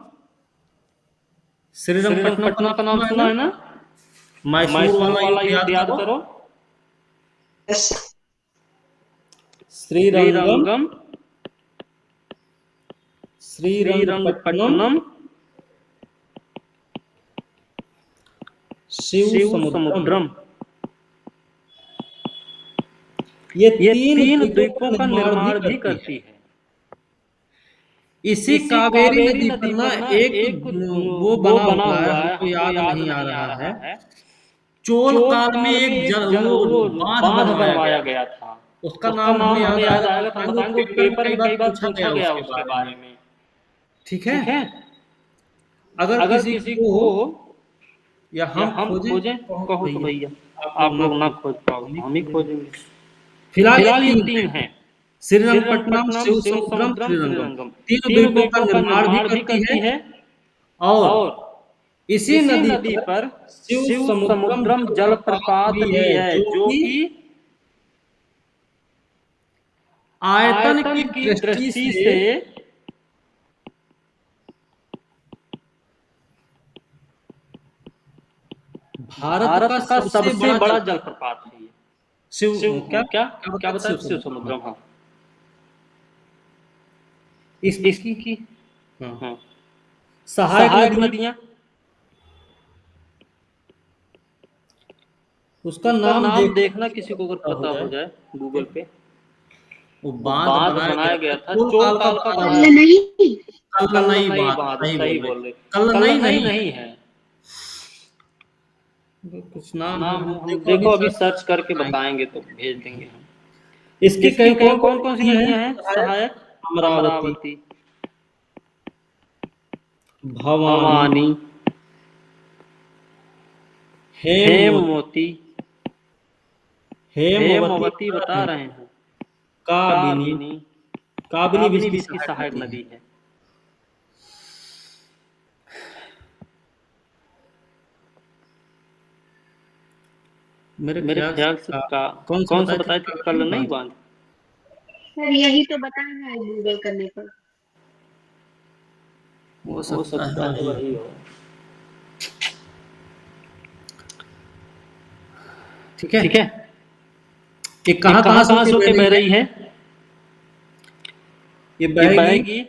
श्रीरंगपट्टनम का श्रीरंगपट्टनम का नाम नाम सुना है सुना ना? है ना? मैसूर मैसूर वाला वाला युद्ध याद युद्ध याद करो। करो। श्रीरंगम, श्रीरंगम, श्रीरंगपट्टनम, श्रीरंगपट्टनम, शिव शिव समुद्रम। समुद्रम। ये ये तीन तीन द्वीपों का द्वीपों का निर्माण भी निर्माण भी करती है। करती है। इसी इसी कावेरी कावेरी नदी पर नदी ना पर ना एक एक वो वो बना बना हुआ है, हुआ है, हमको हमको याद याद नहीं आ नहीं आ रहा है। रहा है। चोल चोल काल में काल में एक एक वो वो बांध बांध बनवाया बनवाया गया था। गया था। उसका उसका नाम हमें नाम हमें याद याद आएगा तो आएगा तो हम बताएंगे। बताएंगे। पेपर में कई बार बार पूछा पूछा गया गया उसके उसके बारे में। बारे में। ठीक है। ठीक है। अगर अगर किसी किसी को को या या हम हम खोजें खोजें, कहो तो कहो तो भैया भैया आप लोग आप ना लोग ना खोज खोज पाओ, पाओ, हम ही हम ही खोजेंगे। खोजेंगे। फिलहाल ये फिलहाल ये तीन तीन है, हैं, श्रीरंगपट्टनम, श्रीरंगपट्टनम, शिव शिव समुद्रम, समुद्रम, श्रीरंगम। श्रीरंगम। तीनों तीनों द्वीपों का द्वीपों का निर्माण भी निर्माण भी करती है। करती है। और और इसी इसी नदी नदी पर पर शिव शिव समुद्रम समुद्रम जलप्रपात जलप्रपात भी भी है, है, जो जो कि कि आयतन की आयतन की दृष्टि दृष्टि से से भारत का भारत का सबसे सबसे बड़ा बड़ा जल जलप्रपात है ये। शिव शिव क्या क्या क्या क्या बताया? बताया? शिव शिव समुद्रम। समुद्रम, हाँ। इसकी इसकी हाँ हाँ, सहायक सहायक नदियां, नदियां, उसका उसका नाम नाम देखना देखना किसी किसी को को अगर पता हो पता जाए। हो जाए गूगल पे। वो वो बांध बांध बनाया गया बनाया था, गया था, चोल चोल काल का काल का बांध बनाया। है। नहीं। कल्लनई कल्लनई बांध, बांध, सही सही बोल रहे। बोल रहे। कल्लनई कल्लनई नहीं, नहीं है। कुछ नाम है, नाम हम है, हम देखो अभी देखो अभी सर्च सर्च करके बताएंगे। बताएंगे तो भेज देंगे हम। इसकी इसकी कौन कहीं कौन कौन कौन सी सी हैं नदियां हैं सहायक? सहायक? अमरावती, अमरावती, भवानी, भवानी, हेमवती, हेमवती, हेमवती हेमवती बता रहे हैं। काबिनी, काबिनी, काबिनी भी काबिनी इसकी भी इसकी सहायक सहायक नदी है। नदी है। मेरे ख्याल से कौन कौन सा सा बताए थे? बताए थे? कल्लनई कल्लनई बांध। बांध। सर यही तो बताना है गूगल करने पर। हो हो सकता है सकता है वही वही हो। हो। ठीक है। ठीक है। ये ये कहाँ कहाँ कहाँ से कहाँ होके से बह होके रही बह है? रही है? ये ये बहेगी बहेगी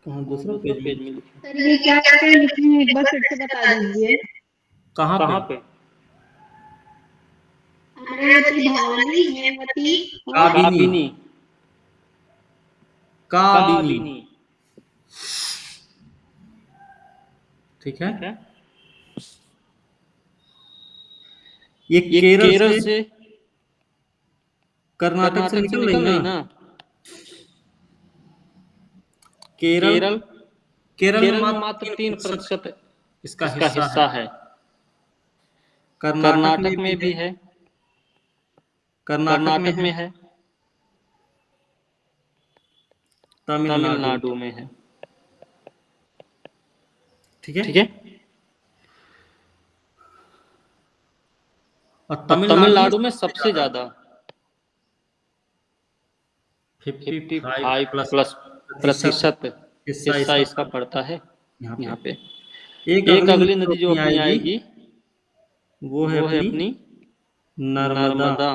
कहाँ? दूसरा दूसरा पेज में। पेज में लिखा। सर ये क्या क्या लिखे हैं एक बार फिर से बता दीजिए। कहाँ पे? कहाँ पे? अमरावती, भवानी, हेमवती और काबिनी, काबिनी, काबिनी। काबिनी। ठीक है। ठीक है। ये ये केरल केरल से, से, कर्नाटक से कर्नाटक से निकल रही निकल ना। रही ना। केरल, केरल, केरल में केरल में मात्र मात्र 3% 3% इसका इसका हिस्सा है। हिस्सा है। कर्नाटक में कर्नाटक भी में है, भी है, कर्नाटक में कर्नाटक है, में है, तमिलनाडु। तमिलनाडु में है। ठीक है। ठीक है। और और तमिलनाडु में तमिलनाडु में सबसे सबसे ज्यादा ज्यादा 55 55 प्लस प्लस प्रतिशत प्रतिशत हिस्सा हिस्सा इसका इसका पड़ता पड़ता है है यहाँ पे। यहाँ पे। एक एक अगली अगली नदी जो नदी जो अपनी अपनी आएगी आएगी वो है वो है अपनी अपनी नर्मदा। नर्मदा।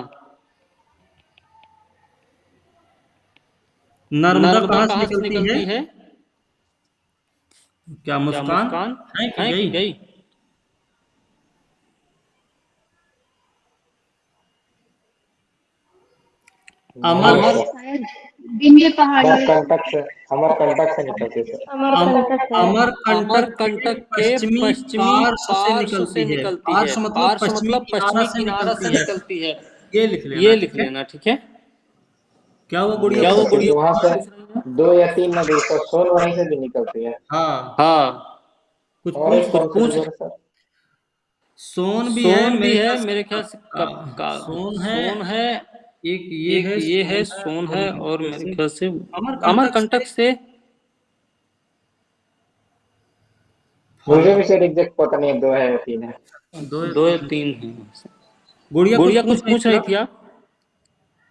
नर्मदा नर्मदा कहाँ से कहाँ से निकलती है? निकलती है? क्या क्या मुस्कान मुस्कान है कि है कि गई? गई? अमर नहीं सर, शायद विंध्य पहाड़ी है। अमरकंटक से निकलती है सर। अमरकंटक है। अमरकंटक के पश्चिमी पार्श्व से निकलती है। पार्श्व मतलब पश्चिमी किनारा से निकलती है। ये लिख लेना, ठीक है। ठीक है। क्या हुआ गुड़िया? तो क्योंकि वहां से 2 या 3 नदी सर, सोन वहीं से भी निकलती है। हाँ, हाँ, कुछ और एक पूछ। कौन सी रिवर है सर? सोन भी है सोन भी मेरे है ख्याल से। मेरे ख्याल से। कब का सोन है। सोन है। एक ये एक है ये है सोन सोन और है, मेरे और ख्याल मेरे से ख्याल से अमरकंटक अमरकंटक से। मुझे भी सर एग्जैक्ट पता नहीं है, 2 है या 3 है। दो या 2 या तीन। 3 है। गुड़िया कुछ गुड़िया कुछ पूछ रही पूछ थी रही आप? थी आप?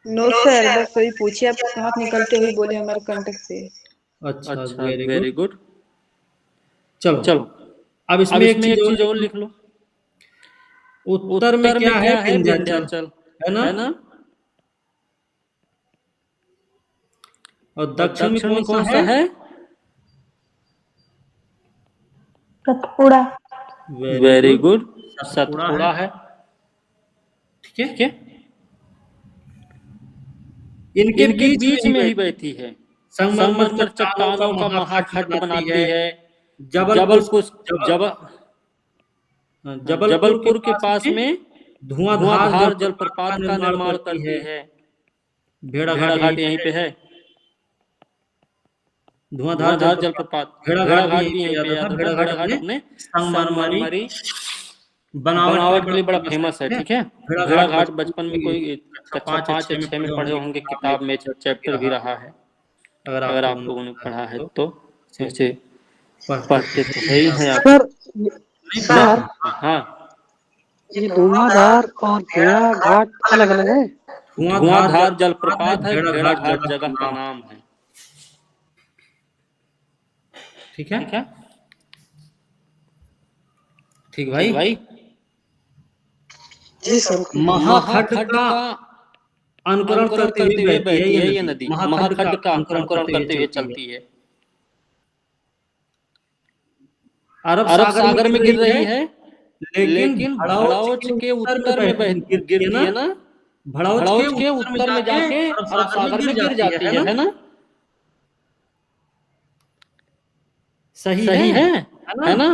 नो सर, बस वही पूछे आप कहाँ से निकलते हुए बोले अमरकंटक से। अच्छा, अच्छा, वेरी गुड। Very good. चलो, चलो, अब अब इसमें एक इसमें चीज एक और चीज लिख और लो। लिख लो। उत्तर में उत्तर क्या में है? क्या है? विंध्याचल, विंध्याचल, है ना? है ना? और और दक्षिण में दक्षिण कौन में सा कौन है? सा है? Satpura. Very very good. Good. Satpura है, सतपुड़ा है। ठीक है। ठीक है। इनके इनके बीच में बीच ही में ही बैठी है। बैठी है। संगमरमर संगमरमर चट्टानों का चट्टानों का महाखट महाखट बनाती बनाती है। है। जबलपुर जबलपुर जबल जब जबलपुर के जबलपुर के पास पास में में धुआंधार धुआंधार जलप्रपात का जलप्रपात का निर्माण निर्माण करती करती है। है। भेड़ाघाट यहीं भेड़ाघाट पे यहीं है। पे है। धुआंधार धुआंधार जलप्रपात। जलप्रपात। भेड़ाघाट भी भेड़ाघाट यहीं भी पे यहीं पे आता था। आता था। भेड़ाघाट भेड़ाघाट अपने अपने संगमरमरी संगमरमरी बनावट के लिए बनावट के बड़ा लिए बड़ा फेमस है, फेमस है। ठीक है। ठीक है। भेड़ाघाट भेड़ाघाट बचपन बचपन में में कोई कक्षा कक्षा 5 या 5 या 6 में 6 में पढ़े पढ़े होंगे, होंगे, किताब में किताब में भी चैप्टर भी रहा है। रहा है। अगर आप अगर आप लोगों ने लोगों ने पढ़ा पढ़ा है है तो तो इसे इसे पढ़ते तो पढ़ते है तो ही है ही हैं हैं आप। आप। सर, नहीं पढ़ा? सर हाँ। ये धुआंधार और भेड़ाघाट अलग अलग है। धुआंधार धुआंधार जलप्रपात है, जलप्रपात है, भेड़ाघाट भेड़ाघाट जगह का जगह का नाम है, नाम है। ठीक है। ठीक है। ठीक ठीक भाई। भाई। जी सर, ओके। महाखंड महाखंड का का अनुकरण अनुकरण करते हुए करते हुए बहती है बहती ये है ये नदी। नदी। महाखंड का महाखंड का अनुकरण अनुकरण करते हुए करते हुए चलती है। चलती है। अरब अरब सागर में सागर गिर में गिर रही है, रही है। लेकिन लेकिन भड़ौच भड़ौच के के उत्तर में उत्तर में गिरती है गिरती ना। है ना। भड़ौच के भड़ौच के उत्तर में उत्तर में जाके जाके अरब अरब सागर में सागर गिर में गिर जाती जाती है ना। है ना। सही सही है। है ना। है ना।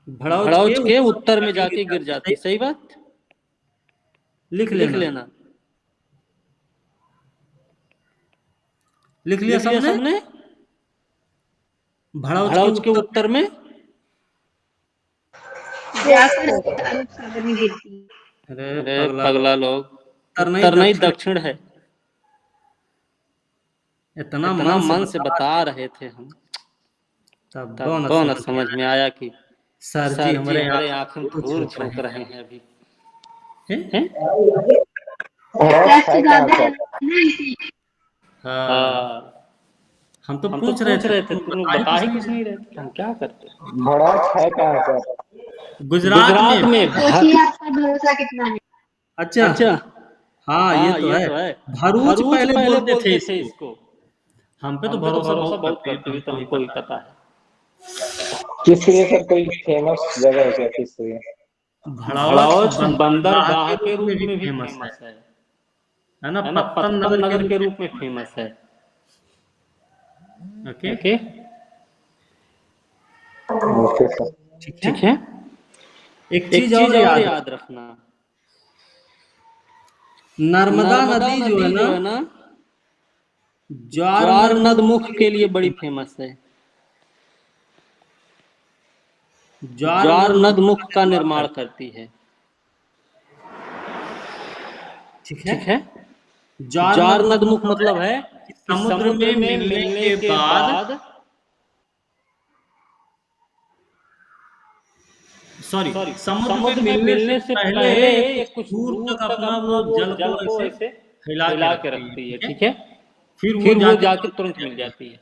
भड़ौच के भड़ौच के उत्तर में उत्तर में जाके गिर जाके गिर जाती है, जाती। सही। सही बात। लिख लिख लेना। लेना। लिख लिया लिख लिया सबने? सबने। भड़ौच के भड़ौच के उत्तर में उत्तर में जाकर अरब सागर में गिरती है। अरे अरे पगला पगला लोग, लोग, उत्तर नहीं उत्तर नहीं दक्षिण। दक्षिण है। इतना इतना मन से मन से बता बता रहे, रहे थे हम, तब तब न तो न समझ में समझ में आया। आया कि सर जी सर जी हमारे हमारे आंखें आंखें धूल धूल झोंक झोंक रहे रहे हैं अभी। हैं। हैं? भड़ौच रक्त है कहाँ ज्यादा है सर? ना इसलिए। हाँ, हाँ। हम तो हम तो पूछ रहे पूछ थे, रहे थे, तुम तुम लोग बता ही बता कुछ ही नहीं कुछ नहीं रहे। रहे थे, हम क्या करते। भड़ौच है कहाँ सर? गुजरात गुजरात में। में सोचिए आपका भरोसा कितना है। अच्छा, अच्छा। हाँ ये हाँ, तो ये है। तो है। भरूच भरूच पहले पहले बोलते थे बोलते थे इसको। इसको। हम पे तो हम पे तो भरोसा भरोसा बहुत बहुत करते हैं, तो करते हुए तो हमको भी हमको भी पता पता है। किसके लिए सर? कोई फेमस जगह है क्या किसके लिए? है। भड़ौच भड़ौच बंदरगाह बंदरगाह के के रूप में रूप भी में भी फेमस फेमस है ना। है ना। पत्तन पत्तन नगर के नगर रूप के में रूप में फेमस फेमस है। है। Okay, okay. Okay sir. ठीक है। ठीक है। एक एक चीज चीज और और याद याद रखना, रखना। नर्मदा नर्मदा नदी जो है नदी ना, जो है ना, ज्वार ज्वार नदमुख नदमुख के लिए के लिए बड़ी बड़ी फेमस फेमस है। है। ज्वार ज्वार नदमुख का नदमुख का निर्माण निर्माण करती करती है। है, ठीक है। ठीक है। ज्वार ज्वार नदमुख नदमुख मतलब है मतलब है कि कि समुद्र समुद्र में में मिलने मिलने के के बाद, बाद, सॉरी, सॉरी, समुद्र में समुद्र में मिलने से मिलने से पहले पहले कुछ ये कुछ दूर दूर तक तक अपना अपना वो वो जल को जल को ऐसे ऐसे हिला के हिला के रखती है, रखती है। ठीक है। ठीक है। फिर वो फिर वो जाके जाके तुरंत मिल तुरंत मिल जाती है। जाती है।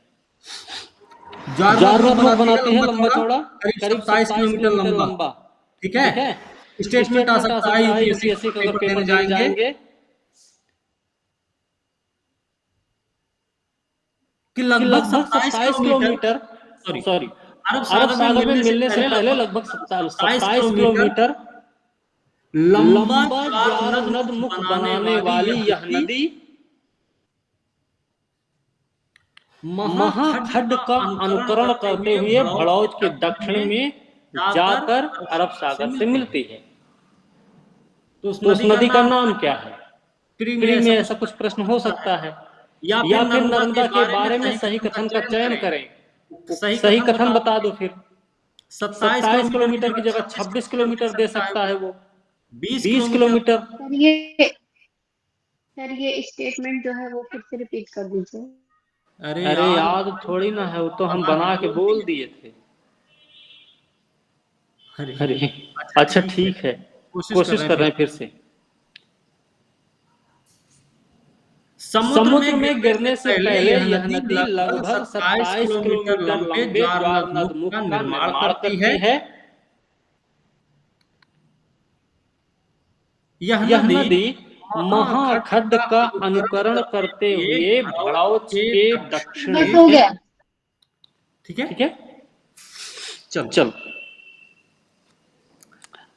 ज्वार ज्वार नदमुख नदमुख बनाती है बनाती है लंबा लंबा चौड़ा, चौड़ा, करीब करीब 27 27 किलोमीटर किलोमीटर लंबा, लंबा। ठीक है। ठीक है। स्टेटमेंट आ स्टेटमेंट आ सकता है सकता है यूपीएससी का यूपीएससी का पेपर देने पेपर देने जाएंगे जाएंगे कि कि लगभग लगभग 27 27 किलोमीटर, किलोमीटर, सॉरी, सॉरी, अरब अरब सागर में सागर में मिलने से मिलने से पहले पहले लगभग लगभग 27 27 किलोमीटर किलोमीटर लंबा ज्वार ज्वार नद मुख बनाने वाली यह नदी महाखड्ड का अनुकरण करते हुए भड़ौज के दक्षिण में जाकर अरब सागर से मिलती है। तो उस नदी का नाम क्या है? प्री में ऐसा कुछ प्रश्न हो सकता है। या फिर नर्मदा के बारे में सही कथन का चयन करें। सही कथन बता दो फिर। 27 किलोमीटर की जगह 26 किलोमीटर दे सकता है वो, 20 किलोमीटर। सर ये स्टेटमेंट जो है वो फिर से रिपीट कर दीजिए। अरे याद थोड़ी ना है, वो तो हम बना के बोल दिए थे। अरे अच्छा ठीक है, कोशिश कर रहे हैं फिर से। समुद्र में गिरने से पहले यह नदी लगभग 27 किलोमीटर लंबे ज्वार नद मुख का निर्माण करती है। यह नदी महाखड्ड का अनुकरण करते हुए भड़ौच के दक्षिण बस हो गया। ठीक है। चल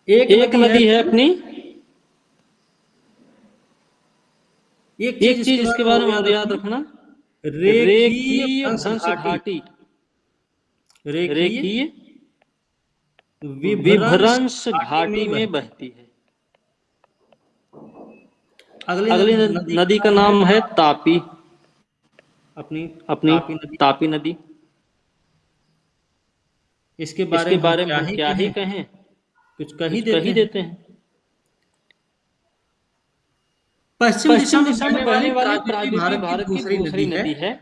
एक नदी है अपनी। एक चीज इसके बारे में और याद रखना, रेखीय भ्रंश घाटी, रेखीय विभ्रंश घाटी में बहती है। अगली नदी का नाम है तापी, अपनी तापी नदी। इसके बारे में हम क्या ही कहें, कुछ कह ही देते हैं। पश्चिम दिशा में बहने वाली प्रायद्वीपीय भारत की दूसरी नदी है।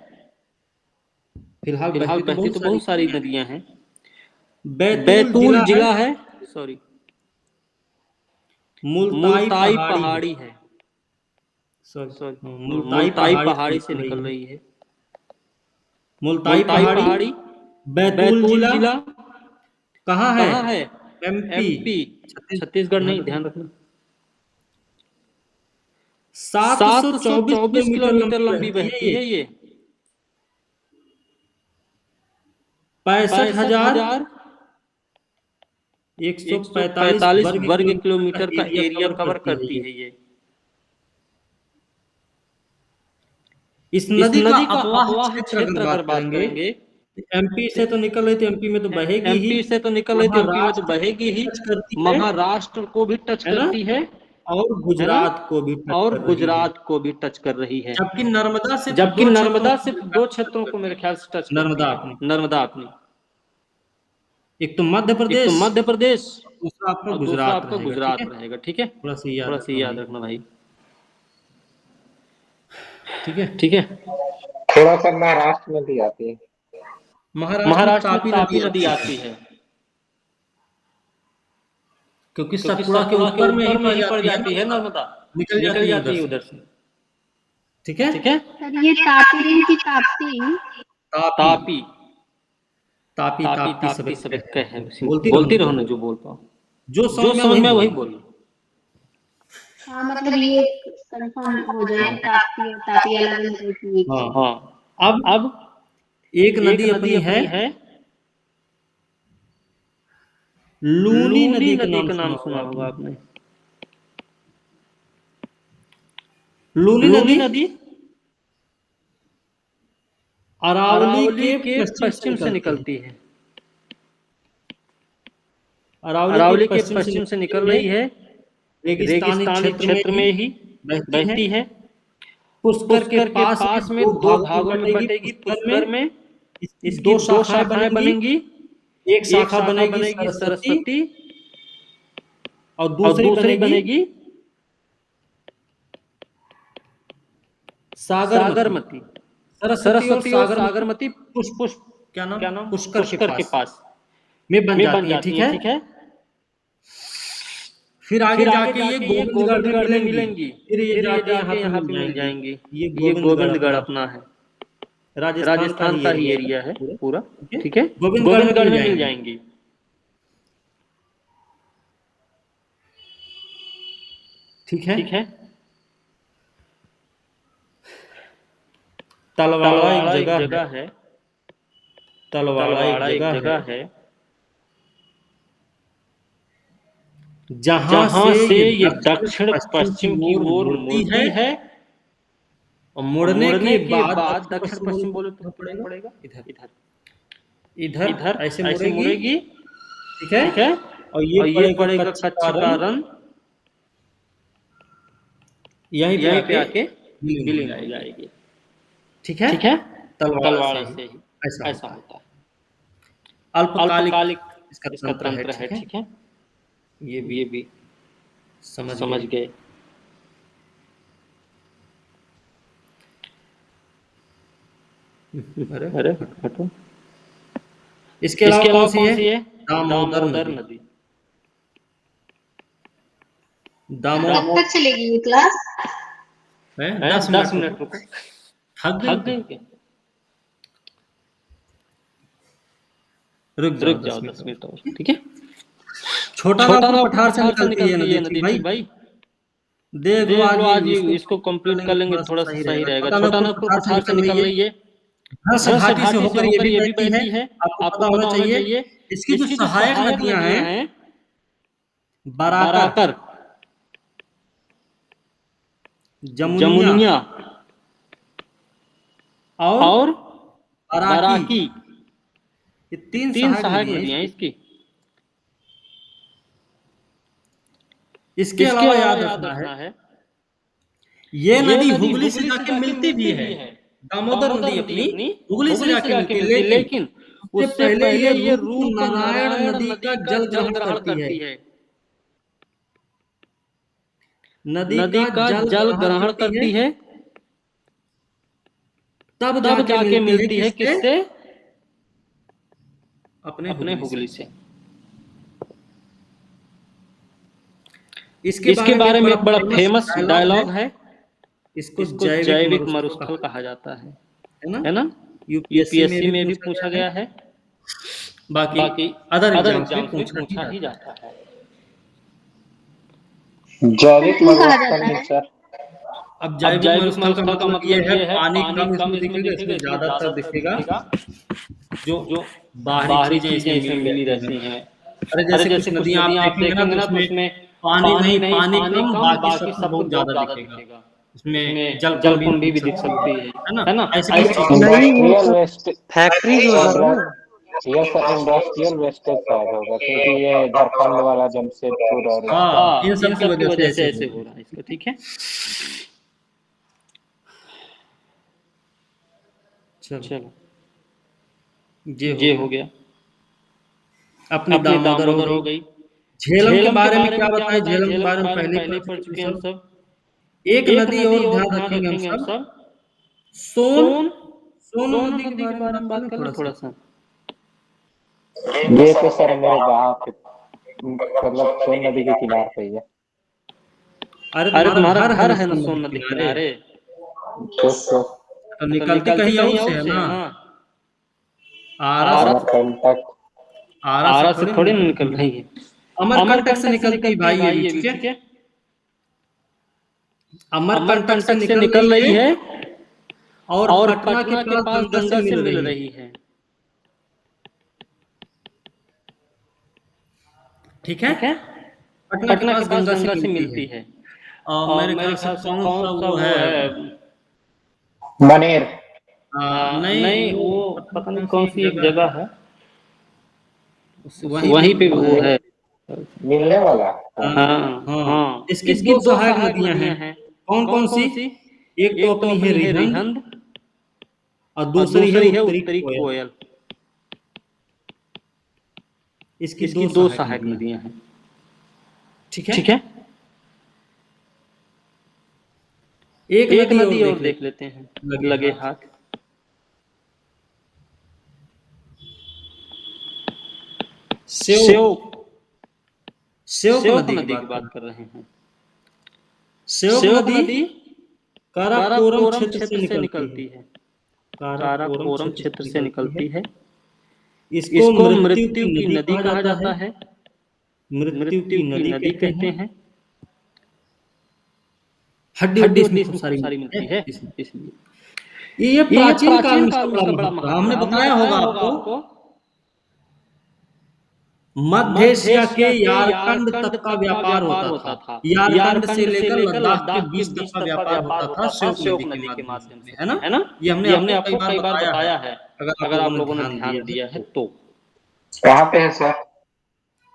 फिलहाल बहती तो बहुत सारी नदियां हैं। बैतूल जिला है, सॉरी मुल्ताई पहाड़ी है, मुल्ताई पहाड़ी से निकल रही है। मुल्ताई पहाड़ी बैतूल जिला कहाँ है? एमपी, छत्तीसगढ़ नहीं, ध्यान रखना। 724 किलोमीटर लंबी बहती है ये। 65,145 वर्ग किलोमीटर का एरिया कवर करती है ये। इस नदी का अफवाह क्षेत्र अगर बात करेंगे, एमपी से तो निकल रही थी, एमपी में तो बहेगी ही, एमपी से तो निकल रही थी, एमपी में तो बहेगी ही, महाराष्ट्र को भी टच करती है और गुजरात को भी टच कर रही है। जबकि नर्मदा सिर्फ 2 क्षेत्रों को मेरे ख्याल से टच करती है। नर्मदा अपनी, एक तो मध्य प्रदेश, दूसरा आपका गुजरात रहेगा। ठीक है, थोड़ा सा याद रखना भाई। ठीक है। थोड़ा सा महाराष्ट्र में भी आती है। महाराष्ट्र में तापी नदी आती है, क्योंकि सतपुड़ा के ऊपर में ही पड़ जाती है नर्मदा, निकल जाती है उधर से। ठीक है। सर ये तापी की ताप्ती। तापी सब एक है। बोलती रहो ना, जो बोल पाओ, जो समझ में वही बोलो। हाँ मतलब ये कंफर्म हो जाए, ताप्ती और तापी अलग अलग होती है। हाँ। अब एक नदी अपनी है लूनी नदी का नाम सुना होगा आपने। लूनी नदी अरावली के पश्चिम से निकलती है। अरावली के पश्चिम से निकल रही है, रेगिस्तानी क्षेत्र में ही बहती है। पुष्कर के पास में 2 भागों में बटेगी। पुष्कर में इसकी 2 शाखाएं बनेंगी। एक शाखा बनेगी सरस्वती और दूसरी बनेगी सागरमती। सरस्वती और सागरमती पुष्प क्या नाम पुष्कर के पास में बन जाती है। ठीक है। फिर आगे जाके ये गोविंदगढ़ में मिलेंगी। फिर ये जाके यहाँ पे मिल जाएंगी। ये गोविंदगढ़ अपना है, राजस्थान का ही एरिया है पूरा। ठीक है, गोविंदगढ़ में मिल जाएंगी। ठीक है। तलवाड़ा एक जगह है। तलवाड़ा एक जगह है जहां से ये दक्षिण पश्चिम की ओर मुड़ती है, और मुड़ने के बाद दक्षिण पश्चिम बोले तो पड़ेगा इधर इधर इधर इधर ऐसे ऐसे मुड़ेगी, मुड़ेगी, ठीक है। ठीक है। और ये पड़ेगा कच्छ का रन, रन यहीं यहीं पे पे आके विलीन विलीन हो हो जाएगी, जाएगी, ठीक है। ठीक है। तलवाड़ा तलवाड़ा से से ही ही ऐसा ऐसा होता है। होता है। अल्पकालिक अल्पकालिक इसका इसका तंत्र है, तंत्र है, ठीक है। ठीक है। ये ये भी भी समझ समझ गए। गए। अरे अरे हटो। हटो। इसके अलावा कौन सी है? है? दामोदर दामोदर नदी। नदी। दामोदर कब तक चलेगी ये क्लास? है, 10 10 मिनट मिनट रुको। रुको। थक गई थक क्या? गई क्या? रुक रुक जाओ जाओ 10 10 मिनट मिनट और, और, ठीक है। ठीक है। छोटा छोटा नागपुर नागपुर पठार से पठार से निकलती है निकलती है नदी, नदी, भाई। थी भाई। देख लो देख लो आज आज ये इसको इसको कंप्लीट कंप्लीट कर कर लेंगे, लेंगे, थोड़ा थोड़ा सा सा सही सही रहेगा। रहेगा। छोटा छोटा नागपुर नागपुर पठार से पठार से निकल रही निकल है, रही है, हंस हंस घाटी से घाटी से होकर होकर ये ये भी भी बहती बहती है। है। आपको आपको पता होना पता होना चाहिए चाहिए। इसकी जो इसकी जो सहायक सहायक नदियां हैं, हैं, बराकर, बराकर, जमुनिया जमुनिया और और बराकी, बराकी, ये तीन तीन सहायक सहायक नदियां हैं नदियां हैं इसकी। इसकी। इसके इसके अलावा अलावा याद याद रखना है, रखना है, ये ये नदी नदी हुगली से हुगली से जाके जाके मिलती भी मिलती है। भी है। दामोदर दामोदर नदी नदी अपनी अपनी हुगली से हुगली से जाके जाके मिलती है, मिलती है, लेकिन लेकिन उससे उससे पहले पहले ये ये नारायण रूपनारायण नदी का नदी का जल जल ग्रहण ग्रहण करती है। करती है। नदी नदी का का जल जल ग्रहण ग्रहण करती है, करती है, तब तब जाके जाके मिलती है मिलती है किससे? किससे? अपने अपने हुगली से। हुगली से। इसके इसके बारे में एक बड़ा फेमस डायलॉग डायलॉग है, है, इसको इसको जैविक जैविक मरुस्थल मरुस्थल कहा जाता है है है ना। ना। यूपीएससी यूपीएससी में भी पूछा पूछा गया है, गया है, बाकी बाकी अदर अदर एग्जाम्स में एग्जाम्स में पूछा ही पूछा ही जाता है। जाता है। जैविक क्यों कहा मरुस्थल जाता में है? सर अब अब जैविक जैविक मरुस्थल का मरुस्थल का मतलब ये मतलब है ये है, पानी पानी कम कम इसमें इसमें दिखेगा, दिखेगा, इसमें इसमें ज्यादातर ज्यादातर दिखेगा दिखेगा जो जो बाहरी बाहरी चीजें चीजें इसमें इसमें मिली मिली रहती रहती हैं। हैं। अरे अरे जैसे कुछ जैसे कुछ नदियां आप नदियां आप देखेंगे ना, देखेंगे तो ना, तो उसमें उसमें पानी पानी नहीं, नहीं, पानी पानी कम, कम, बाकी बाकी सब सब बहुत कुछ बहुत ज्यादा ज्यादा दिखेगा। दिखेगा। उसमें उसमें जलकुंभी भी जलकुंभी भी दिख दिख सकती सकती है ना, है ना। ऐसे कुछ ऐसी चीजें। नहीं, वो इंडस्ट्रियल सब वेस्ट फैक्ट्रीज वगैरह ना। यह सर इंडस्ट्रियल वेस्टेज शायद होगा, क्योंकि ये झारखंड वाला जमशेदपुर और हाँ, इन इन सब की सब की वजह से वजह ऐसे से हो ऐसे रहा हो है। रहा है इसका, ठीक है। चलो, चलो, ये हो ये गया। हो गया। अपनी अपनी दामोदर हो दामोदर गई। हो गई। झेलम के झेलम के बारे में बारे क्या में क्या बताएं? बताएं? झेलम के झेलम बारे के में बारे में पहले ही पहले पढ़ ही पढ़ चुके हैं चुके हैं हम सब। सब। एक एक नदी नदी और और ध्यान ध्यान रखेंगे हम रखेंगे हम सब, सब। सोन। सोन, सोन सोन नदी के नदी के बारे में बारे बात में कर बात लें कर ले थोड़ा सा। थोड़ा सा। ये तो सर मेरे गांव के मतलब सोन नदी के किनारे पे ही है। अरे अरे तुम्हारा तुम्हारा घर है घर ना है ना सोन नदी सोन के नदी के किनारे, किनारे, तो तो तो निकलती निकलती कहीं और कहीं से और है से ना। है ना। आरा से, आरा अमरकंटक आरा से आरा से थोड़ी थोड़ी ना निकलती निकल है, रही है। अमरकंटक से अमरकंटक से निकलती है निकलती है भाई ये भाई भी, ये भी, ठीक है। ठीक है। अमरकंटक से अमरकंटक से निकल निकल रही रही है है और और पटना के पटना के पास पास गंगा से गंगा से मिल मिल रही है, रही है, ठीक है। ठीक है। पटना के पटना के पास पास गंगा से गंगा से मिलती है। मिलती है। और और मेरे ख्याल मेरे से ख्याल से कौन कौन सा सा वो वो है, है, मनेर नहीं नहीं वो वो पता नहीं पता नहीं कौन सी कौन एक सी एक जगह है, जगह है, वहीं पे वहीं पे वो वो है। है। मिलने वाला। हाँ हाँ, हाँ, इसकी इसकी दो दो सहायक सहायक नदियां हैं। नदियां हैं। कौन कौन कौन सी? कौन सी? एक तो एक तो अपनी है अपनी है रिहंद रिहंद और और दूसरी है दूसरी है उत्तरी उत्तरी कोयल। कोयल। इसकी इसकी दो दो सहायक सहायक नदियां हैं, नदियां हैं, ठीक है। ठीक है। एक एक नदी और नदी देख और लेते देख लेते हैं, हैं, लगे लगे हाथ। हाथ। सेव, सेव, सेवक सेवक नदी की नदी की बात बात करें। कर रहे हैं। सेवक सेवक नदी नदी काराकोरम काराकोरम क्षेत्र से क्षेत्र से निकलती है। निकलती है। काराकोरम काराकोरम क्षेत्र क्षेत्र से से निकलती है। निकलती है। इसको इसको मृत्यु मृत्यु की की नदी नदी कहा कहा जाता है, जाता है, मृत्यु की मृत्यु की नदी नदी कहते कहते हैं। हैं। हड्डी हड्डी हड्डी इसमें वड्डी खूब इसमें सारी खूब सारी मिलती मिलती है है, इसमें। इसलिए ये प्राचीन काल प्राचीन में काल इसका में बड़ा इसका बड़ा महत्व रहा, महत्व हमने रहा। हमने बताया बताया होगा होगा आपको। आपको। मध्य एशिया के यारकंड तक का व्यापार होता था। यारकंड से लेकर लद्दाख के बीच तक का व्यापार होता था श्योक नदी के माध्यम से, है ना? ये हमने आपको कई बार बताया है, अगर आप लोगों ने ध्यान दिया है तो। कहाँ पे है सर?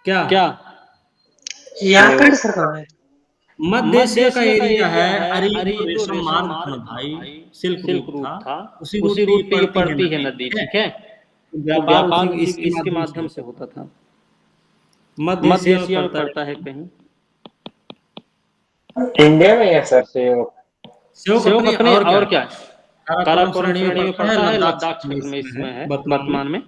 क्या यारकंड सर कहाँ है? मध्य एशिया का एरिया है। अरे ये तो रेशम मार्ग था ना भाई, सिल्क रूट था, उसी रूट पे ये पड़ती है नदी, ठीक है? तो व्यापार इसके माध्यम से होता था। मध्य एशिया में पड़ता है कहीं। इंडिया में है सर सेव? श्योक अपने और क्या है, काराकोरम श्रेणी में पड़ता है, लद्दाख क्षेत्र में इसमें है वर्तमान में।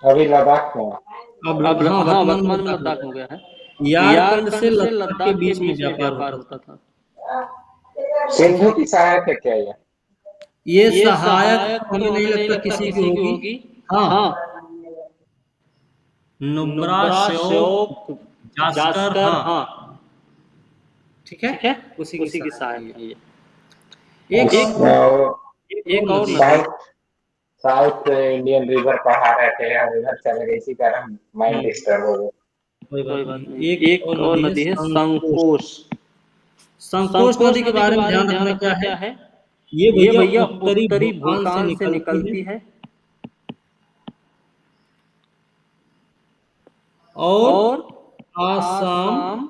अभी लद्दाख में अब हाँ वर्तमान में लद्दाख हो गया है। यारकंड से लद्दाख के बीच में व्यापार होता था। सिंधु की सहायक है क्या ये सहायक हमें नहीं लगता किसी की होगी। हाँ, नुब्रा, श्योक, जास्कर, हाँ ठीक है, उसी की सहायक है ये। एक और नदी साउथ इंडियन रिवर पढ़ा रहे थे और इधर चले गए, इसी कारण माइंड डिस्टर्ब हो गया। कोई बात नहीं। एक और नदी है संकोश। संकोश नदी के बारे में ध्यान रखना क्या है, ये भैया उत्तरी भूटान से निकलती है और आसाम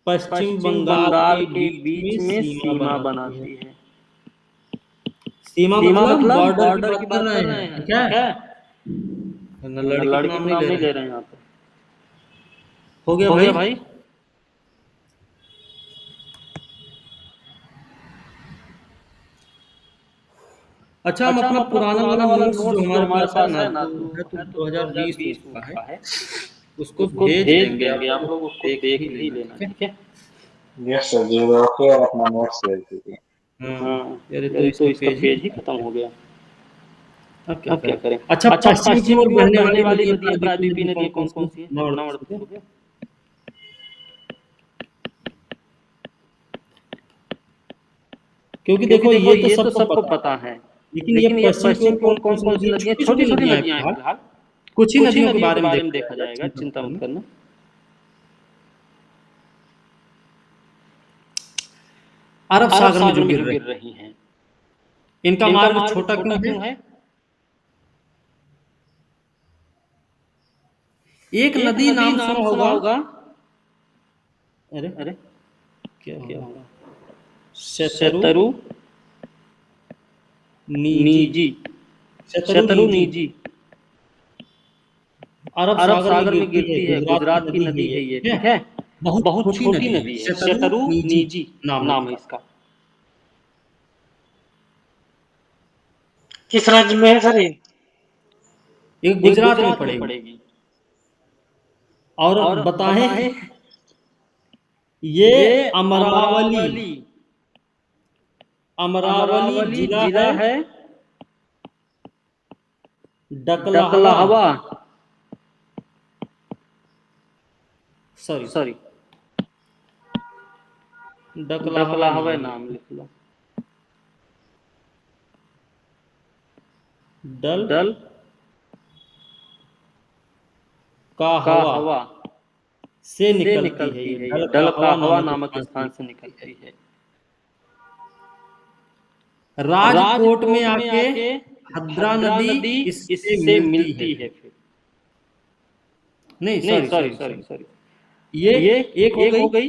पश्चिम बंगाल के बीच में सीमा बनाती है। सीमा मतलब बॉर्डर की बात कर रहे हैं, ठीक है? लड़की का नाम नहीं ले रहे हैं यहाँ पे। हो गया भाई। अच्छा, हम अपना पुराना वाला नोट्स जो हमारे पास है ना, तो 2020 का है, उसको भेज देंगे, आप लोग उसको देख ही लेना, ठीक है? यस सर, ज्योग्राफी और अपना नोट्स भेज दीजिए। हाँ यार, तो इसका पेज ही खत्म हो गया। अब क्या करें? अच्छा, पश्चिम की ओर बहने वाली नदी प्रायद्वीपीय नदी कौन कौन सी है? नॉर्थ, हो गया। क्योंकि देखो ये तो सबको पता है, लेकिन ये पश्चिम की ओर कौन कौन सी नदियां, छोटी छोटी नदियां हैं फिलहाल। कुछ ही नदियों के बारे में देखा जाएगा, चिंता मत करना। अरब सागर में जो गिर रही हैं, इनका मार्ग छोटा क्यों है? एक नदी नाम सुना होगा। अरे क्या होगा? शतरु नीजी। शतरु नीजी अरब सागर में गिरती है, गुजरात की नदी है ये, ठीक है? बहुत छोटी नदी है, शतरु नीजी नाम है इसका। किस राज्य में है सर ये? गुजरात में पड़ेगी। और बताएं, ये अमरावली जिला है, डकलाहवा, सॉरी डकलाहवा नाम लिख लो। डल का हवा से निकलती है ये, डल का हवा नामक स्थान से निकलती है। राजकोट में आके हद्रा नदी इससे मिलती है फिर। नहीं, सॉरी, ये एक हो गई।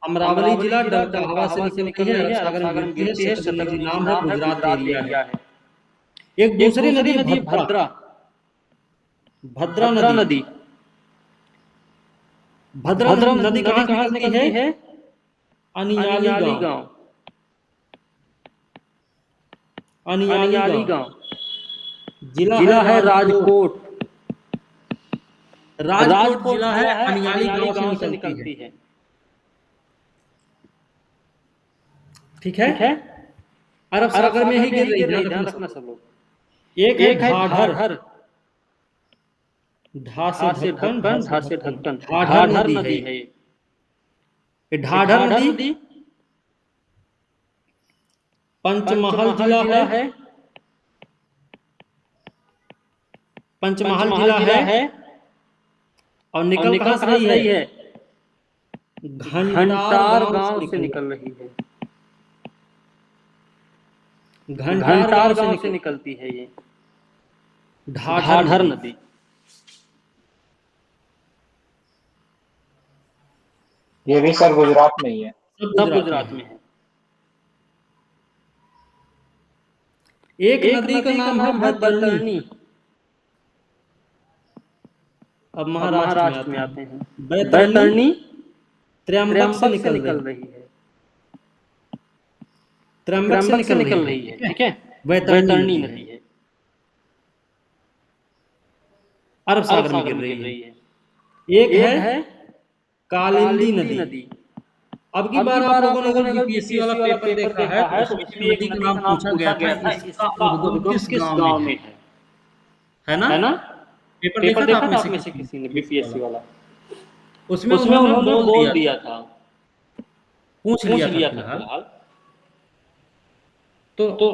अमरावली जिला डल का हवा से निकलती है, अरब सागर में गिरती है, शतरु नाम है, गुजरात एरिया है। एक दूसरी नदी है भद्रा नदी। भद्रा नदी कहाँ से निकलती है? अनियाली गांव। अनियाली गांव जिला है राजकोट। राजकोट जिला है, अनियाली गांव से निकलती है, ठीक है? अरब सागर में ही गिर रही है, ध्यान रखना सब लोग। एक है ढाढर, ढा से ढक्कन, ढाढर नदी है ये। ढाढर नदी पंचमहल जिला है, पंचमहल जिला है और निकल कहाँ से रही है? घंटार गांव से निकल रही है। घंटार गांव से निकलती है ये ढाढर नदी। ये भी सर गुजरात में ही है। सब गुजरात में है। एक नदी का नाम है बैतरणी। अब महाराष्ट्र में आते हैं। बैतरणी त्र्यंबक से निकल रही है। त्र्यंबक से निकल रही है। ठीक है, बैतरणी नदी है, अरब सागर में गिर रही है। एक है कालिंदी नदी। अब की बार आप लोगों ने अगर बीपीएससी वाला पेपर देखा है तो उसमें एक नदी का नाम पूछा गया था, इसका उद्गम किस गांव में है ना? पेपर देखा था आप में से किसी ने बीपीएससी वाला? उसमें उन्होंने बोल दिया था, पूछ लिया था फिलहाल। तो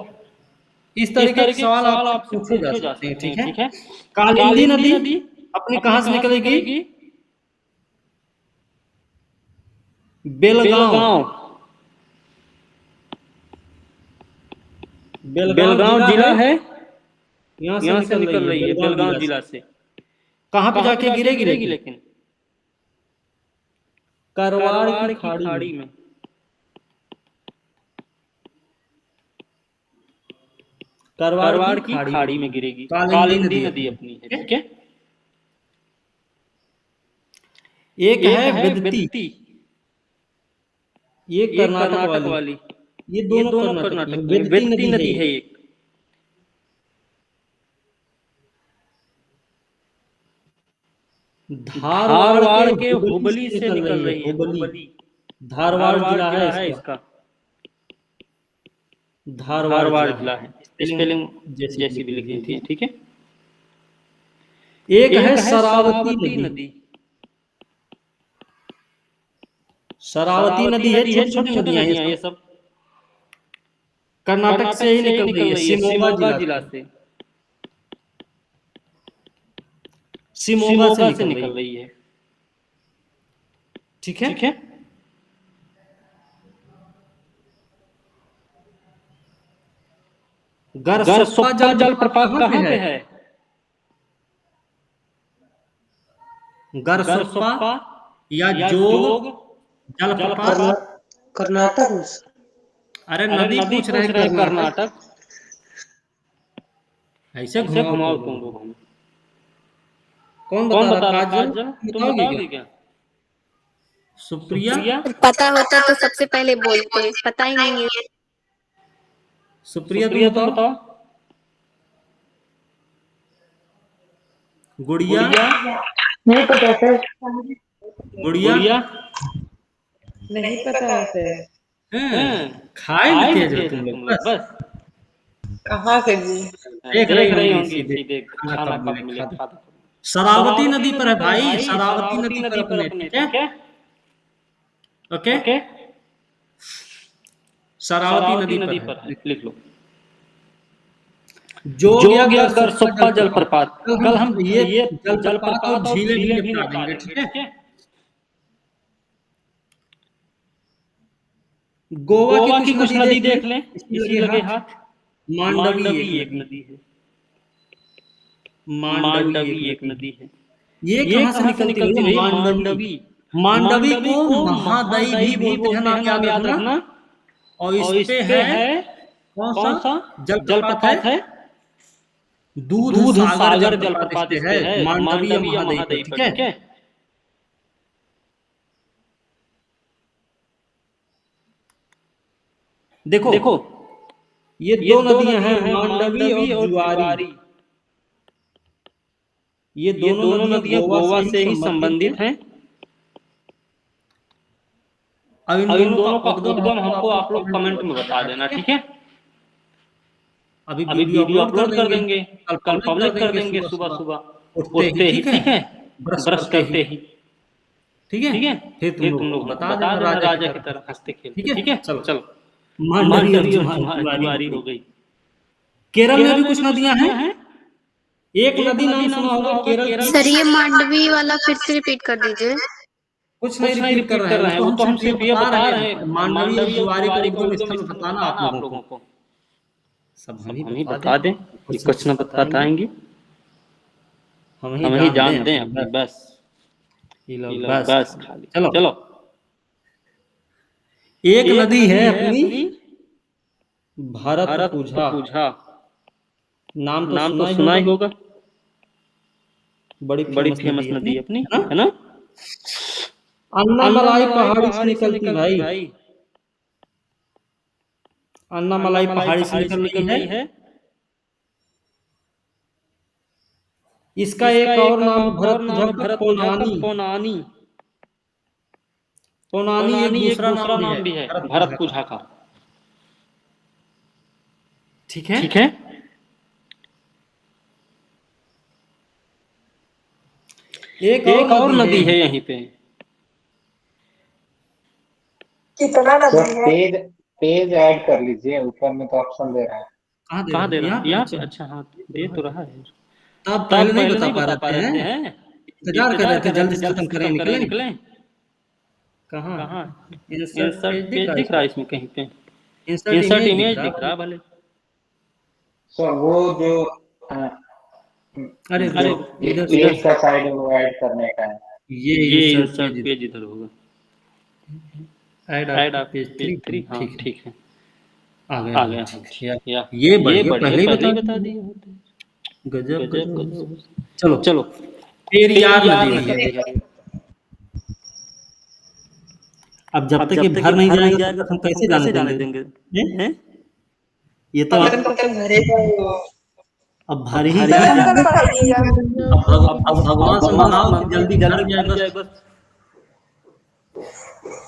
इस तरीके के सवाल आप पूछे जा सकते हैं। ठीक है, कालिंदी नदी अपनी कहां से निकलेगी? बेलगांव जिला है, यहाँ से निकल रही है बेलगांव जिला से। कहां पे जाके गिरेगी? लेकिन करवाड़ की खाड़ी में। करवाड़ की खाड़ी में गिरेगी। कालिंदी नदी अपनी है। ठीक है, एक है बेदती, ये कर्नाटक वाली। ये दोनों कर्नाटक में। बेदती नदी है एक। धारवाड़ के हुबली से निकल रही है। हुबली धारवाड़ जिला है इसका। धारवाड़ जिला है। स्पेलिंग जैसी भी लिखी थी। ठीक है, एक है शरावती नदी। शरावती नदी है, छोटी छोटी नदियां ये सब कर्नाटक से ही निकल रही है, शिमोगा जिला से। शिमोगा से निकल रही है। ठीक है, गरसोप्पा जलप्रपात कहाँ पे है? गरसोप्पा या जोग जलप्रपात कर्नाटक। अरे नदी पूछ रहे हैं कर्नाटक। ऐसे घुमाओ तुम लोग। कौन बता रहा? काजल तुम बताओगे क्या? सुप्रिया पता होता तो सबसे पहले बोलते, पता ही नहीं है। सुप्रिया तुम बताओ। गुड़िया नहीं पता सर। गुड़िया नहीं पता है सर। खाए में तेज हो तुम लोग बस। कहाँ से जी? देख रही होंगी सीधे खाना कब मिलेगा। शरावती नदी पर है भाई, शरावती नदी पर अपने। ठीक है, ओके, शरावती नदी पर है, लिख लो। जोग या गरसोप्पा जलप्रपात। कल हम ये जलप्रपात और झीलें भी निपटा देंगे। ठीक है, गोवा की कुछ नदी देख लें, इसी लगे हाथ। मांडवी एक नदी है। मांडवी एक नदी है। ये कहां से निकलती है? मांडवी। मांडवी को महादई भी बोलते हैं, नाम याद रखना। और इस पे है कौन सा जलप्रपात है? दूध सागर जलप्रपात इस पे है, मांडवी या महादई पर। ठीक है, देखो ये दो नदियां हैं, मांडवी और जुआरी। ये दोनों नदियां गोवा से ही संबंधित हैं। अब इन दोनों का उद्गम हमको आप लोग कमेंट में बता देना। ठीक है, अभी वीडियो अपलोड कर देंगे, कल पब्लिक कर देंगे सुबह सुबह उठते ही। ठीक है, ब्रश करते ही। ठीक है, फिर तुम लोग बता देना राजा की तरह हंसते खेलते। ठीक है, चलो। मांडवी और जुआरी हो गई। केरल में भी कुछ नदियां हैं। एक नदी नाम सुना होगा केरल की। सर ये मांडवी वाला फिर से रिपीट कर दीजिए। कुछ नहीं रिपीट कर रहे हैं, वो तो हम सिर्फ ये बता रहे हैं। मांडवी और ज्वारी का उद्गम स्थल बताना आप लोगों को। सब हम ही बता दें, ये कुछ न बताएंगे, हम हम ही जान दें अपनी बस। ये लो, ये लो, बस बस खाली। चलो चलो एक नदी है अपनी भारत भारत पूजा। पूजा, नाम नाम तो ही सुना ही होगा। बड़ी बड़ी फेमस फेमस नदी है अपनी, ना? है ना? अन्नामलाई पहाड़ी से निकलती भाई। अन्नामलाई पहाड़ी से निकल रही है। इसका एक और नाम भरत पूजा का पोनानी। पोनानी। पोनानी एक दूसरा नाम भी है भरत पूजा का। ठीक है। ठीक है। एक और नदी है यहीं पे। कितना सर नदी है? पेज पेज ऐड कर लीजिए, ऊपर में तो ऑप्शन दे रहा है। कहाँ दे रहा है? यहाँ पे? अच्छा हाँ, दे तो रहा है। तब तब पहले नहीं बता पा रहे थे, इंतजार कर रहे थे जल्दी से खत्म करें निकले। कहाँ? कहाँ? इंसर्ट पेज पेज दिख रहा है इसमें कहीं पे। इंसर्ट इंसर्ट इमेज इमेज दिख रहा है भले। सर वो जो अरे जो इधर पेज का साइड है वो ऐड करने का है। ये इंसर्ट पेज इधर होगा। ऐड ऐड आप पेज 3। हाँ ठीक है। आ आ गया। गया। ठीक है। या ये बढ़िया पहले ही बता बता दिए दिए। होते। गजब गजब गजब। गजब। चलो पेरियार नदी है। अब जब तक ये भर नहीं जाएगा तब तक हम कैसे जाने देंगे? हैं? ये तो पता कब भरेगा वो। अब भर ही सर जाएगा। कब पढ़ाइएगा? अब भगवान से मनाओ कि जल्दी भर जाए बस।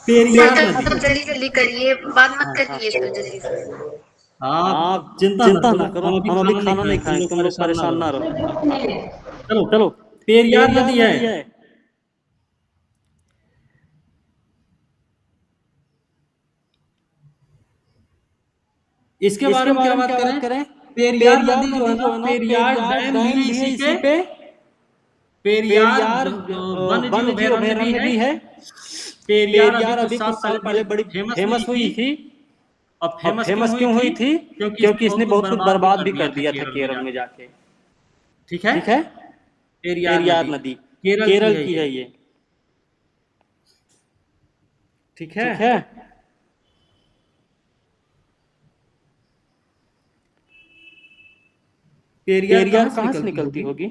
पेरियार सर नदी। सब जल्दी जल्दी करिए, बात मत करिए तो जल्दी से। आप चिंता ना करो, हम अभी खाना नहीं खाएं, तुम लोग परेशान ना रहो। चलो पेरियार नदी है। इसके बारे में क्या बात करें? पेरियार नदी जो है ना, पेरियार डैम भी इसी पे। पेरियार वन्य जीव अभयारण्य भी है। पेरियार अभी कुछ साल पहले बड़ी फेमस हुई थी। अब फेमस क्यों हुई थी? क्योंकि इसने बहुत कुछ बर्बाद भी कर दिया था केरल में जाके। ठीक है। पेरियार नदी केरल की है ये। ठीक है। पेरियार कहाँ से निकलती होगी?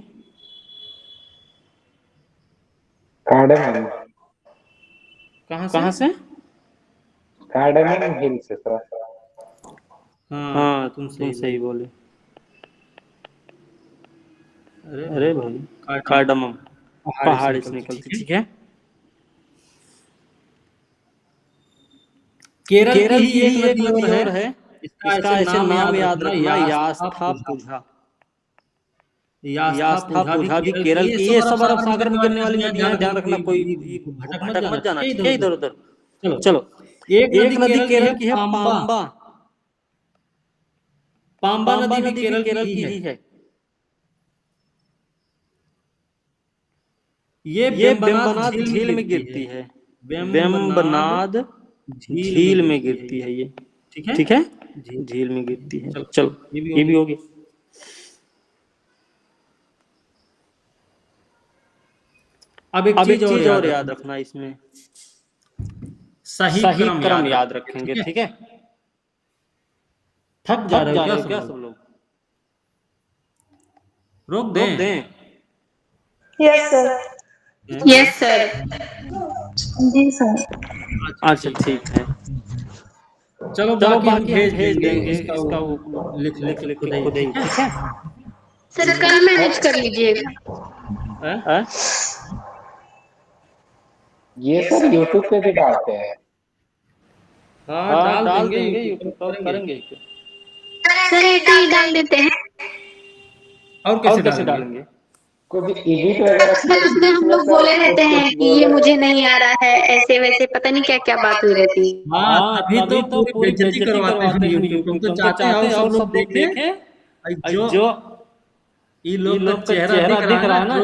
कार्डमन कहाँ से? कार्डमन हिल से सर। हाँ तुम सही बोले। अरे अरे भाई कार्डमम पहाड़ से निकलती। ठीक है। केरल की ही एक एक नदी नदी और है। इसका ऐसे नाम याद रखना, यास्था पूजा। यास्था पूजा भी केरल की। ये सब अरब सागर में गिरने वाली नदियां हैं, ध्यान रखना, कोई भटक मत जाना। ठीक है, इधर उधर। चलो एक नदी केरल की है, पाम्बा। पाम्बा नदी भी केरल की ही है। ये वेम्बनाद झील में गिरती है। वेम्बनाद झील में गिरती है ये। ठीक है। झील में गिरती है। चलो ये भी हो गया। अब एक चीज और याद रखना इसमें, सही क्रम याद रखेंगे। ठीक है। थक जा रहे हो क्या सब लोग? रोक दें? Yes sir. Yes sir. जी सर। अच्छा ठीक है। चलो बाकी हम भेज देंगे इसका वो लिख लिख के खुद ही। ठीक है। सर कल मैनेज कर लीजिएगा। हाँ? ये सर यूट्यूब पे भी डालते हैं। हाँ डाल देंगे यूट्यूब पर, करेंगे। सर ऐसे ही डाल देते हैं। और कैसे डालेंगे? कुछ एडिट वगैरह सर उसमें हम लोग बोले रहते हैं कि ये मुझे नहीं आ रहा है, ऐसे वैसे पता नहीं क्या क्या बात हुई रहती है। हाँ तभी तो पूरी बेइज्जती करवाते हैं यूट्यूब। हम तो चाहते हैं और सब लोग देखें। जो ई लोग का चेहरा दिख रहा है ना,